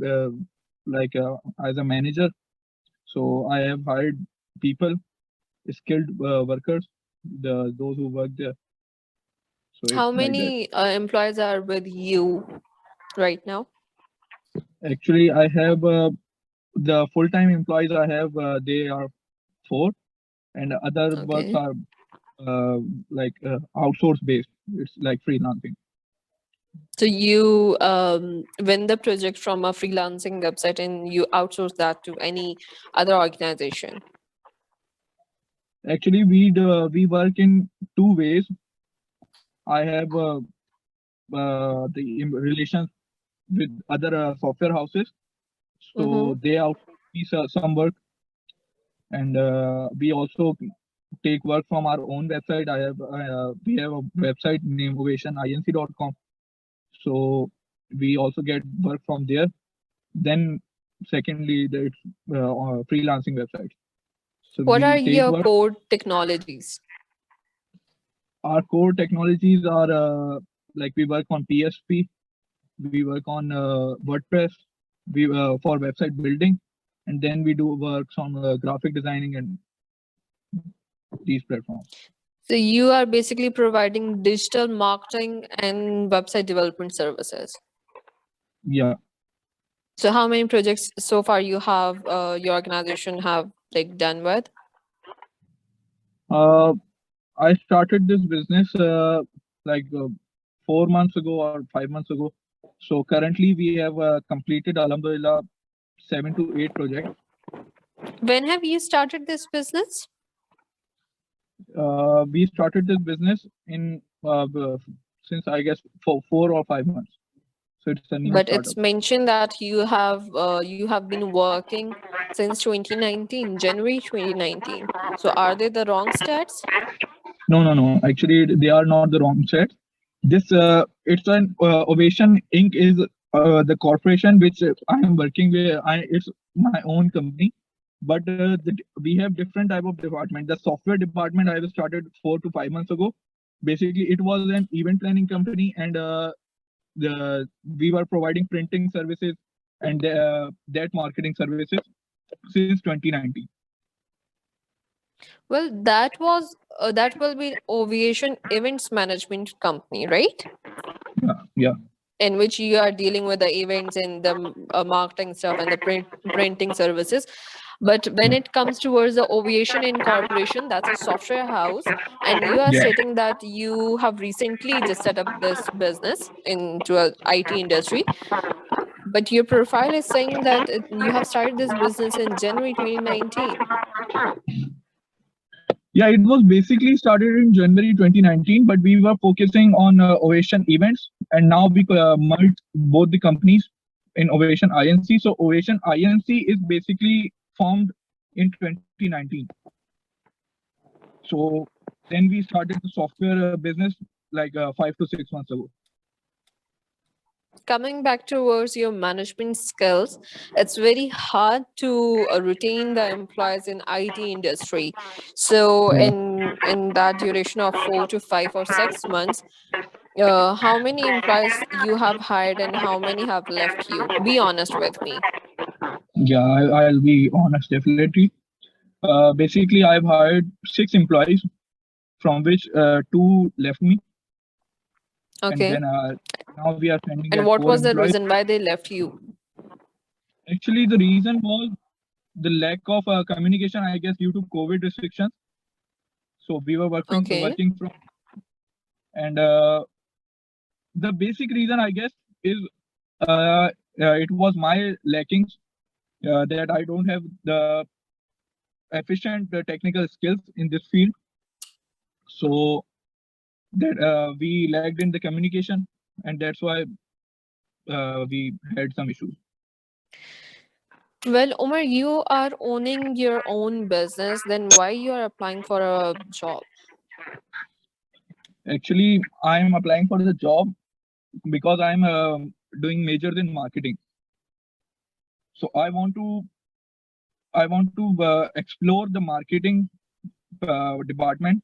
S17: as a manager. So I have hired people, skilled workers, those who work there. So
S6: how many employees are with you right now?
S17: Actually, I have the full-time employees I have, they are 4, and other works are outsource based. It's like freelancing.
S6: So you win the project from a freelancing website and you outsource that to any other organization?
S17: Actually, we work in 2 ways. I have the relations with other software houses, so they outsource me some work, and we also take work from our own website. We have a website named ovationinc.com, so we also get work from there. Then secondly, it's freelancing website. So
S6: what are your core technologies?
S17: Our core technologies are we work on PSP, we work on WordPress, we for website building, and then we do works on graphic designing and these platforms.
S6: So you are basically providing digital marketing and website development services.
S17: Yeah.
S6: So how many projects so far you have your organization have done with?
S17: I started this business 4 months ago or 5 months ago. So currently we have completed, alhamdulillah, 7 to 8 projects.
S6: When have you started this business?
S17: We started this business in since I guess 4 or 5 months. So it's a new
S6: But
S17: startup.
S6: it's mentioned that you have been working since 2019, January 2019. So are they the wrong stats?
S17: No. Actually, they are not the wrong stats. This it's an Ovation Inc. is the corporation which I am working with. It's my own company, but we have different type of department. The software department I started 4 to 5 months ago. Basically, it was an event planning company, and we were providing printing services and that marketing services since 2019.
S6: Well, that will be Ovation Events Management Company, right?
S17: Yeah.
S6: In which you are dealing with the events and the marketing stuff and the printing services. But when it comes towards the Ovation Incorporation, that's a software house, and you are
S17: Yeah.
S6: stating that you have recently just set up this business into a IT industry. But your profile is saying that you have started this business in January 2019.
S17: Yeah, it was basically started in January 2019, but we were focusing on Ovation events, and now we merged both the companies in Ovation INC. So Ovation INC is basically formed in 2019. So then we started the software business like 5 to 6 months ago.
S6: Coming back towards your management skills, it's very hard to retain the employees in IT industry. So in that duration of 4 to 5 or 6 months, how many employees you have hired and how many have left you? Be honest with me.
S17: Yeah, I'll be honest, definitely. Basically, I've hired 6 employees, from which 2 left me.
S6: Okay.
S17: And then now we are spending
S6: And
S17: at
S6: what
S17: 4
S6: was the
S17: employees.
S6: reason why they left you?
S17: Actually, the reason was the lack of communication, I guess, due to COVID restrictions. So we were working from, and the basic reason, I guess, is it was my lackings that I don't have the efficient technical skills in this field. So that we lagged in the communication, and that's why we had some issues.
S6: Well, Omar, you are owning your own business, then why you are applying for a job?
S17: Actually, I'm applying for the job because I'm doing majors in marketing. So I want to explore the marketing department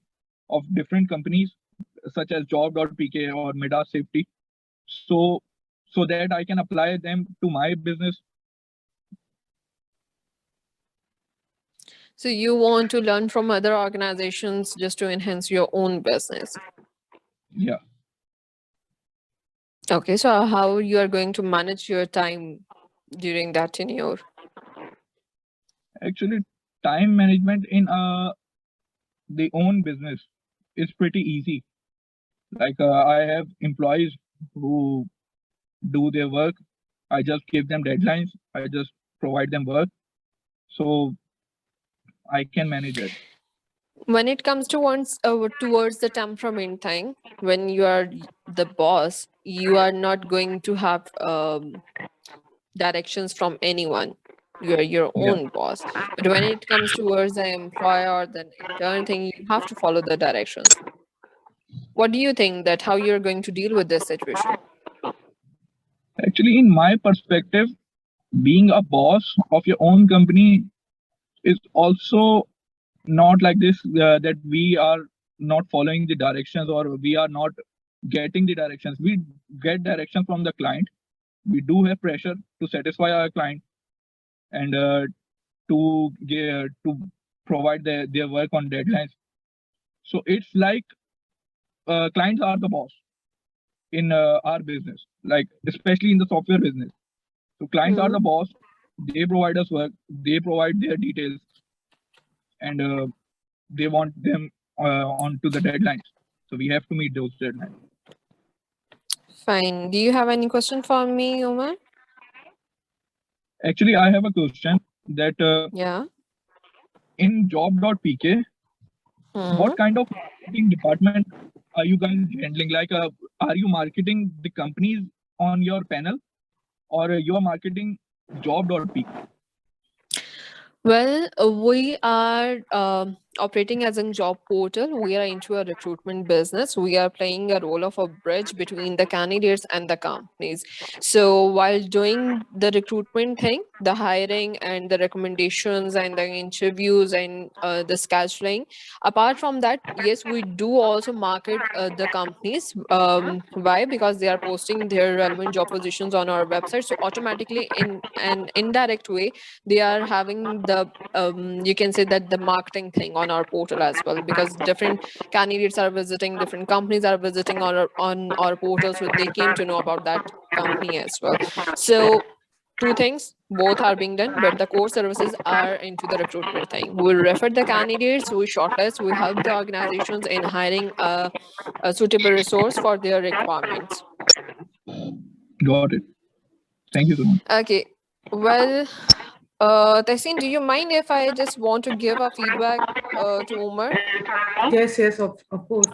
S17: of different companies such as jobee.pk or Midas Safety, so that I can apply them to my business.
S6: So you want to learn from other organizations just to enhance your own business.
S17: Yeah.
S6: Okay, so how you are going to manage your time during that tenure?
S17: Actually, time management in the own business is pretty easy. Like I have employees who do their work. I just give them deadlines. I just provide them work. So I can manage it.
S6: When it comes towards the temperament thing, when you are the boss, you are not going to have directions from anyone. You are your own boss. But when it comes towards the employer or the intern thing, you have to follow the directions. What do you think that how you're going to deal with this situation?
S17: Actually, in my perspective, being a boss of your own company is also not like this, that we are not following the directions or we are not getting the directions. We get direction from the client. We do have pressure to satisfy our client and to provide their work on deadlines. So it's like clients are the boss in our business, like especially in the software business. So clients are the boss. They provide us work. They provide their details, and they want them onto the deadlines. So we have to meet those deadlines.
S6: Fine. Do you have any question for me, Omar?
S17: Actually, I have a question that
S6: yeah.
S17: In job.pk, what kind of marketing department are you guys handling? Like, are you marketing the companies on your panel, or you are marketing job.pk?
S6: Well, we are operating as a job portal. We are into a recruitment business. We are playing a role of a bridge between the candidates and the companies. So while doing the recruitment thing, the hiring and the recommendations and the interviews and the scheduling, apart from that, yes, we do also market the companies. Why? Because they are posting their relevant job positions on our website. So automatically, in an indirect way, they are having the you can say that the marketing thing on our portal as well, because different candidates are visiting, different companies are visiting on our portal, so they came to know about that company as well. So two things, both are being done, but the core services are into the recruitment thing. We refer the candidates, we shortlist, we help the organizations in hiring a suitable resource for their requirements.
S17: Got it. Thank you so much.
S6: Okay, well, Tehseen, do you mind if I just want to give a feedback to Umar?
S4: Yes, of course.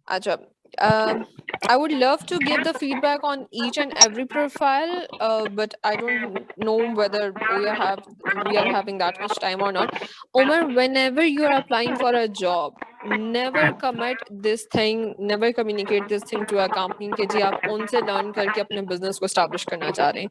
S6: Ajab. I would love to give the feedback on each and every profile, but I don't know whether we are having that much time or not. Omar, whenever you are applying for a job, never commit this thing, never communicate this thing to a company कि जी आप उनसे learn करके अपने business को establish करना चाह रहे हैं.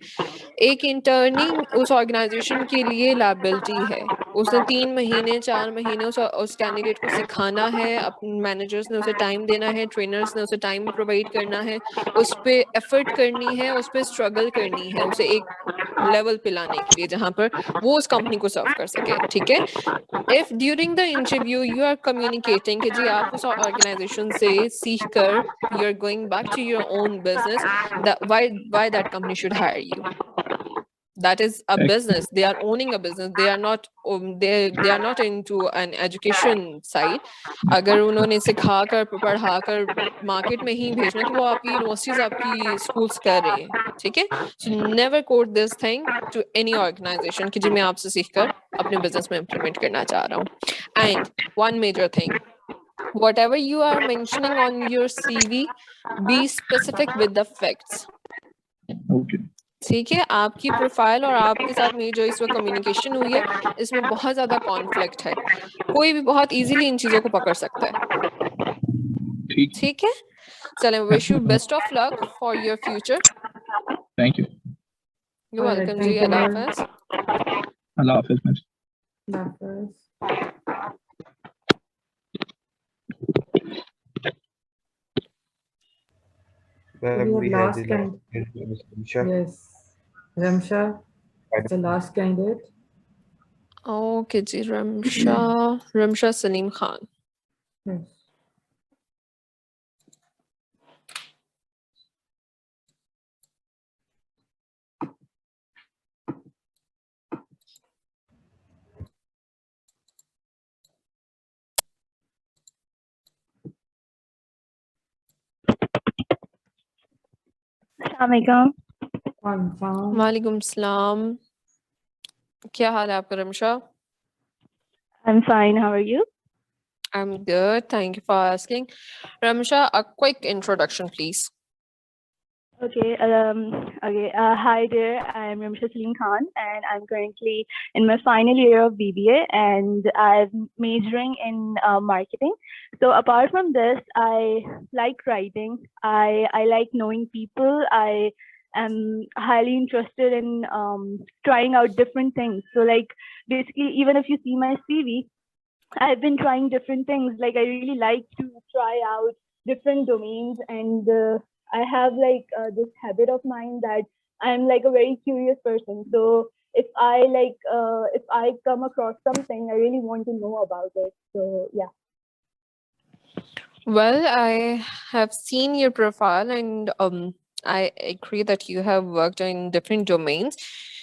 S6: एक interning उस organization के लिए liability है. उसने 3 महीने 4 महीने उस candidate को सिखाना है, अपने managers ने उसे time देना है, trainers ने उसे time provide करना है, उस पे effort करनी है, उस पे struggle करनी है, उसे एक level पे लाने के लिए जहाँ पर वो उस company को serve कर सके. ठीक है? If during the interview you are communicating कि जी आप उस organization से सीख कर you're going back to your own business, that why that company should hire you? That is a business. They are owning a business. They are not they are not into an education side. अगर उन्होंने सिखाकर पढ़ाकर market में ही भेजना तो वो आपकी universities आपकी schools कर रहे हैं. ठीक है? So never quote this thing to any organization कि जी मैं आपसे सीखकर अपने business में implement करना चाह रहा हूँ. And one major thing, whatever you are mentioning on your CV, be specific with the facts.
S17: Okay.
S6: ठीक है, आपकी प्रोफाइल और आपके साथ मेरी जो इस वक्त कम्युनिकेशन हुई है, इसमें बहुत ज्यादा कॉन्फ्लिक्ट है. कोई भी बहुत इजीली इन चीजों को पकड़ सकता है. ठीक है, चलें, wish you best of luck for your future.
S17: Thank you.
S6: You welcome जी. अल्लाह हाफिज.
S17: Allah Hafiz.
S4: अल्लाह हाफिज.
S3: We have
S4: last
S3: the
S4: candidate.
S3: last Ramsha.
S4: Yes, Ramsha, the last candidate.
S6: Okay जी. रमशा सलीम खान.
S4: Yes.
S6: वालेकुम सलाम. क्या हाल है आपका Ramsha?
S18: I'm fine. How are you?
S6: I'm good. Thank you for asking. Ramsha, a quick introduction, please.
S18: Okay. Hi there. I'm Ramsha Salim Khan, and I'm currently in my final year of BBA, and I'm majoring in marketing. So apart from this, I like writing. I like knowing people. I am highly interested in trying out different things. So like basically, even if you see my CV, I've been trying different things. Like I really like to try out different domains, and I have like this habit of mine that I'm like a very curious person. So if I come across something, I really want to know about it. So yeah.
S6: Well, I have seen your profile, and I agree that you have worked in different domains.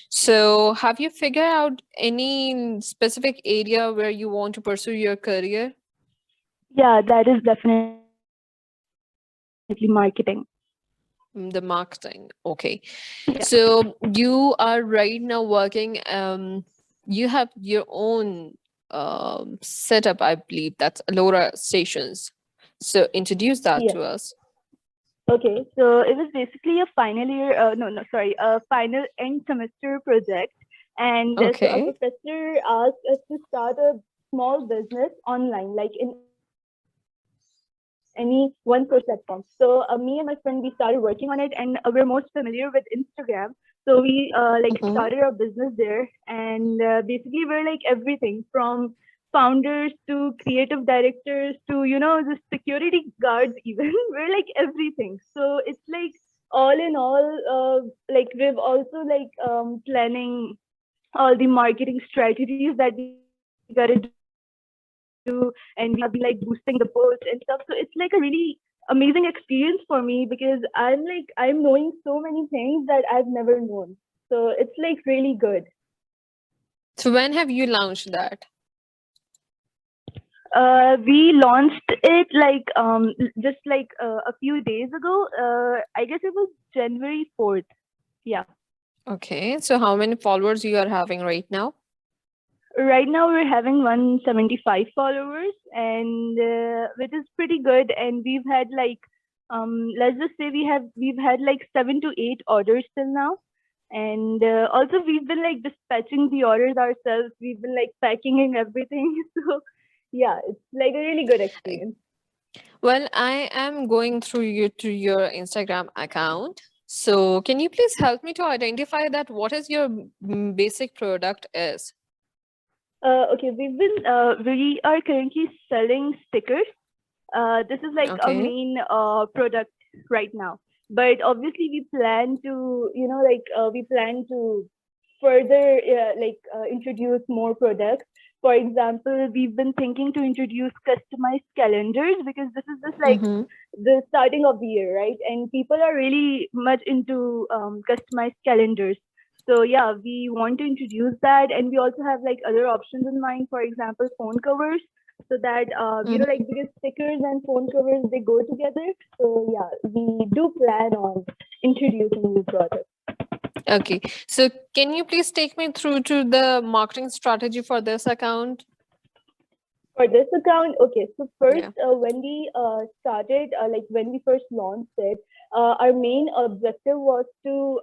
S6: So have you figured out any specific area where you want to pursue your career?
S18: Yeah, that is definitely marketing.
S6: The marketing. Okay. Yeah. So you are right now working, you have your own setup, I believe. That's Alora Stations. So introduce that to us.
S18: Okay, so it was basically a final year, a final end semester project. And so a professor asked us to start a small business online, like in any one platform. So me and my friend, we started working on it, and we're most familiar with Instagram. So we started our business there, and basically we're like everything from founders to creative directors to the security guards even. We're like everything. So it's like all in all, like we've also like planning all the marketing strategies that we gotta do, and we have been like boosting the post and stuff. So it's like a really amazing experience for me because I'm knowing so many things that I've never known. So it's like really good.
S6: So when have you launched that?
S18: We launched it like just like a few days ago. I guess it was January 4th. Yeah.
S6: Okay, so how many followers you are having right now?
S18: Right now we're having 175 followers, and which is pretty good. And we've had like let's just say we've had like 7 to 8 orders till now. And also we've been like dispatching the orders ourselves. We've been like packing and everything. So yeah, it's like a really good experience.
S6: Well, I am going through your Instagram account. So can you please help me to identify that what is your basic product is?
S18: Okay, we are currently selling stickers. This is like a main product right now. But obviously we plan to, we plan to further introduce more products. For example, we've been thinking to introduce customized calendars because this is just like the starting of the year, right? And people are really much into customized calendars. So yeah, we want to introduce that, and we also have like other options in mind. For example, phone covers, so that like because stickers and phone covers they go together. So yeah, we do plan on introducing new products.
S6: Okay, so can you please take me through to the marketing strategy for this account?
S18: For this account, okay. So first, when we started, like when we first launched it, our main objective was to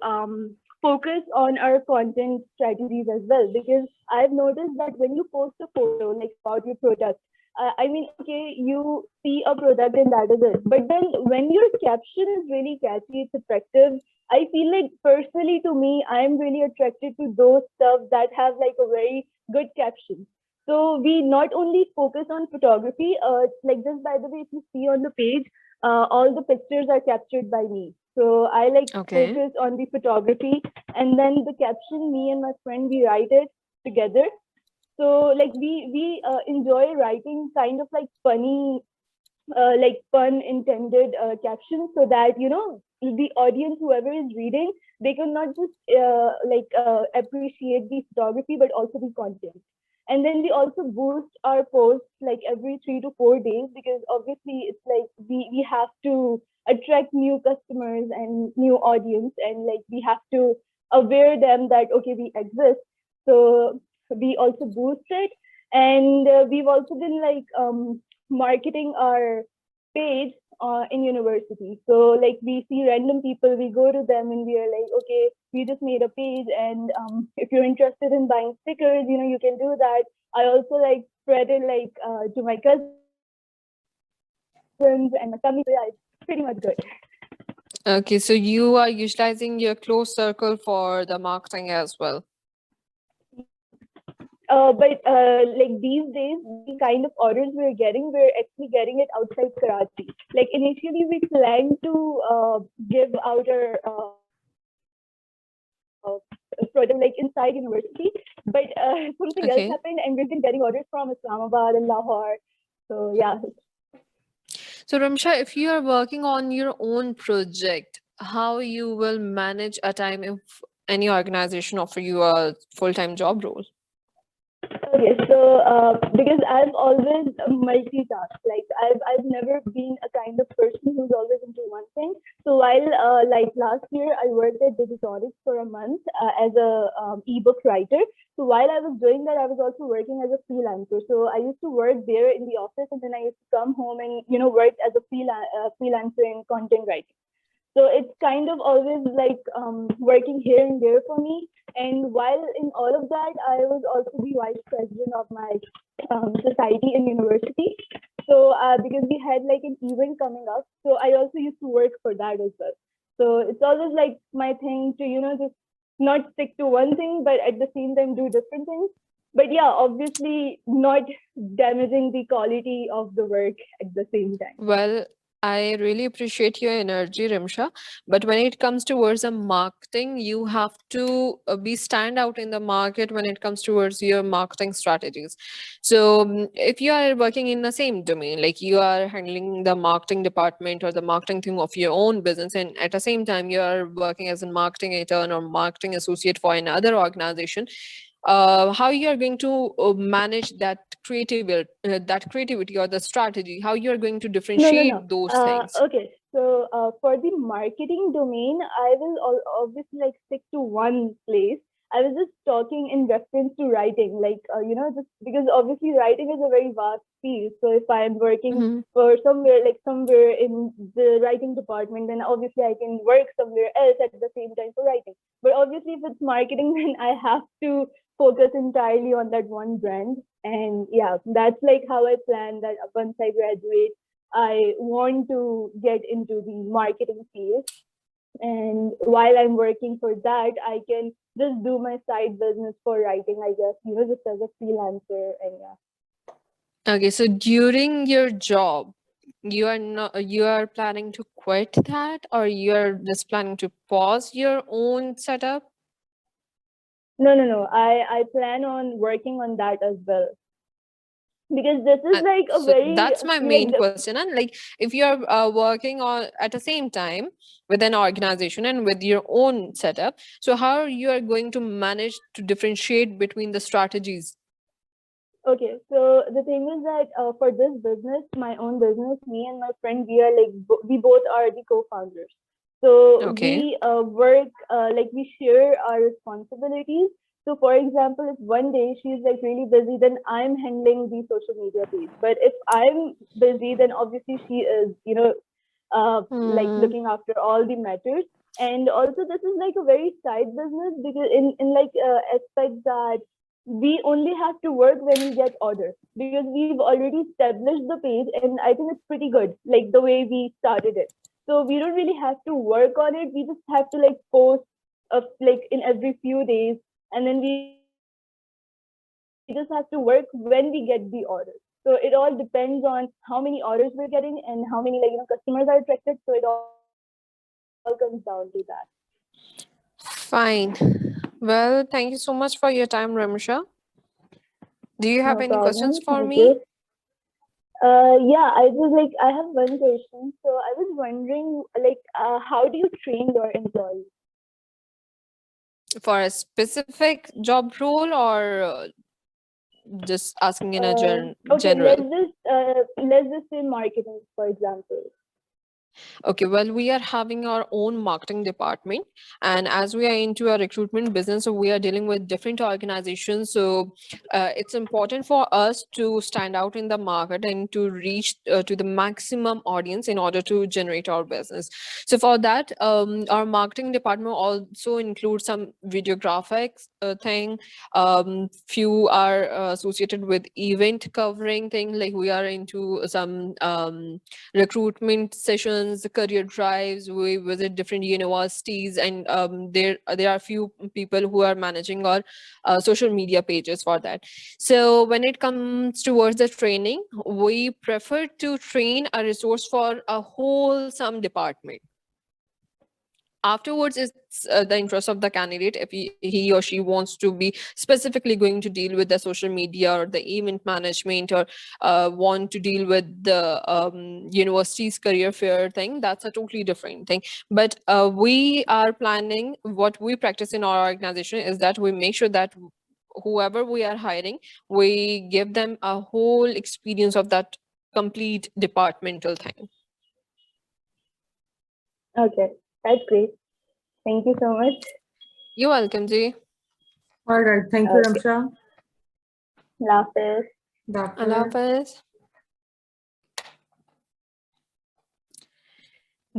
S18: focus on our content strategies as well, because I've noticed that when you post a photo like about your product, I mean, okay, you see a product and that is it. But then when your caption is really catchy, it's attractive, I feel like personally to me, I'm really attracted to those stuff that have like a very good caption. So we not only focus on photography, like just by the way, if you see on the page, all the pictures are captured by me. So I like focus on the photography, and then the caption, me and my friend, we write it together. So like we enjoy writing kind of like funny, like pun intended captions, so that the audience, whoever is reading, they can not just appreciate the photography but also the content. And then we also boost our posts like every 3 to 4 days, because obviously it's like we have to attract new customers and new audience, and like we have to aware them that okay, we exist. So we also boost it, and we've also been like marketing our page in university. So like we see random people, we go to them and we are like, okay, we just made a page, and if you're interested in buying stickers, you can do that. I also like spread it like to my cousins and my family. Yeah, it's pretty much good.
S6: Okay, so you are utilizing your close circle for the marketing as well.
S18: But like these days, the kind of orders we're actually getting it outside Karachi. Like initially, we planned to give out our product like inside university, but something else happened, and we've been getting orders from Islamabad and Lahore. So yeah.
S6: So Ramsha, if you are working on your own project, how you will manage a time if any organization offer you a full-time job role?
S18: Okay, so because I've always multitasked, like I've never been a kind of person who's always into one thing. So while like last year I worked at Digitonics for a month as a ebook writer. So while I was doing that, I was also working as a freelancer. So I used to work there in the office, and then I used to come home and work as a freelancer in content writing. So it's kind of always like working here and there for me. And while in all of that, I was also the vice president of my society in university. So because we had like an event coming up, so I also used to work for that as well. So it's always like my thing to, just not stick to one thing, but at the same time do different things. But yeah, obviously not damaging the quality of the work at the same time.
S6: Well, I really appreciate your energy, Rimsha. But when it comes towards the marketing, you have to be stand out in the market when it comes towards your marketing strategies. So if you are working in the same domain, like you are handling the marketing department or the marketing thing of your own business, and at the same time you are working as a marketing intern or marketing associate for another organization, how you are going to manage that creativity or the strategy, how you are going to
S18: No.
S6: differentiate those things.
S18: Okay. So for the marketing domain, I will obviously like stick to one place. I was just talking in reference to writing, like, just because obviously writing is a very vast field. So if I'm working for somewhere in the writing department, then obviously I can work somewhere else at the same time for writing. But obviously if it's marketing, then I have to focus entirely on that one brand. And yeah, that's like how I plan that once I graduate, I want to get into the marketing field. And while I'm working for that, I can just do my side business for writing, I guess, just as a freelancer. And yeah.
S6: Okay, so during your job, you are planning to quit that, or you're just planning to pause your own setup?
S18: No. I plan on working on that as well. Because this is like a
S6: So
S18: very
S6: that's my main question. And like, if you're working on at the same time with an organization and with your own setup, so how you are going to manage to differentiate between the strategies?
S18: Okay, so the thing is that for this business, my own business, me and my friend, we are like we both are the co-founders. So
S6: Okay.
S18: we work like we share our responsibilities. So for example, if one day she's like really busy, then I'm handling the social media page. But if I'm busy, then obviously she is, like looking after all the matters. And also this is like a very side business because in like aspect that we only have to work when we get orders because we've already established the page and I think it's pretty good, like the way we started it. So we don't really have to work on it. We just have to like post like in every few days, and then we just have to work when we get the orders. So it all depends on how many orders we're getting and how many customers are attracted. So it all comes down to that.
S6: Fine. Well, thank you so much for your time, Ramsha. Do you have
S18: No
S6: any questions
S18: problem.
S6: for
S18: Thank
S6: me?
S18: you. Yeah, I have one question. So I was wondering, how do you train your employees?
S6: For a specific job role, or just asking in a
S18: Okay,
S6: general?
S18: let's just say marketing, for example.
S6: Okay, well, we are having our own marketing department, and as we are into a recruitment business, so we are dealing with different organizations. So it's important for us to stand out in the market and to reach to the maximum audience in order to generate our business. So for that, our marketing department also includes some videographics thing. Few are associated with event covering thing, like we are into some recruitment sessions, career drives. We visit different universities, and there are few people who are managing our social media pages for that. So when it comes towards the training, we prefer to train a resource for a wholesome department. Afterwards, it's the interest of the candidate. If he or she wants to be specifically going to deal with the social media or the event management, or want to deal with the university's career fair thing, that's a totally different thing. But we are planning, what we practice in our organization is that we make sure that whoever we are hiring, we give them a whole experience of that complete departmental thing.
S18: Okay, that's great. Thank you so much.
S6: You're welcome, Jay.
S4: All right. Thank you, Ramsha.
S18: Allah Hafiz.
S6: Allah Hafiz.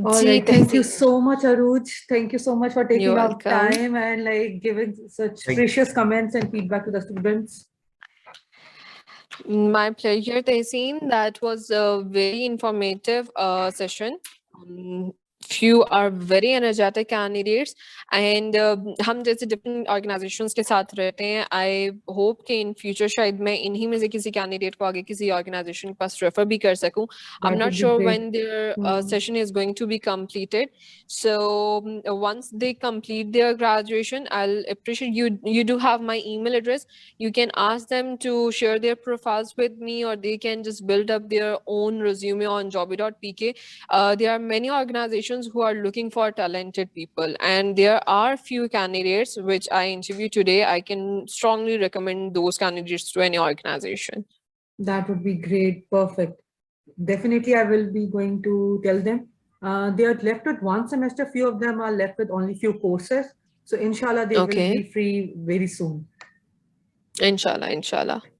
S4: All
S6: Ji,
S4: right. Thank you
S6: Tehseen.
S4: so much, Aruj. Thank you so much for taking
S6: You're
S4: out
S6: welcome.
S4: time and like giving such
S3: Thank-
S4: precious comments and feedback to the students.
S6: My pleasure, Tehseen. That was a very informative session. Few are very energetic candidates and हम जैसे different organizations के साथ रहते हैं. I hope कि in future शायद मैं इन्हीं में से किसी candidate को आगे किसी organization के पास refer भी कर सकूं. I'm
S4: That
S6: not
S4: would be
S6: sure
S4: great.
S6: when their session is going to be completed. So once they complete their graduation, I'll appreciate you. You do have my email address. You can ask them to share their profiles with me, or they can just build up their own resume on jobee.pk. There are many organizations who are looking for talented people, and there are few candidates which I interviewed today. I can strongly recommend those candidates to any organization.
S4: That would be great. Perfect. Definitely, I will be going to tell them. They are left with one semester. Few of them are left with only few courses. So inshallah, they will
S6: Okay.
S4: be free very soon.
S6: Inshallah, inshallah.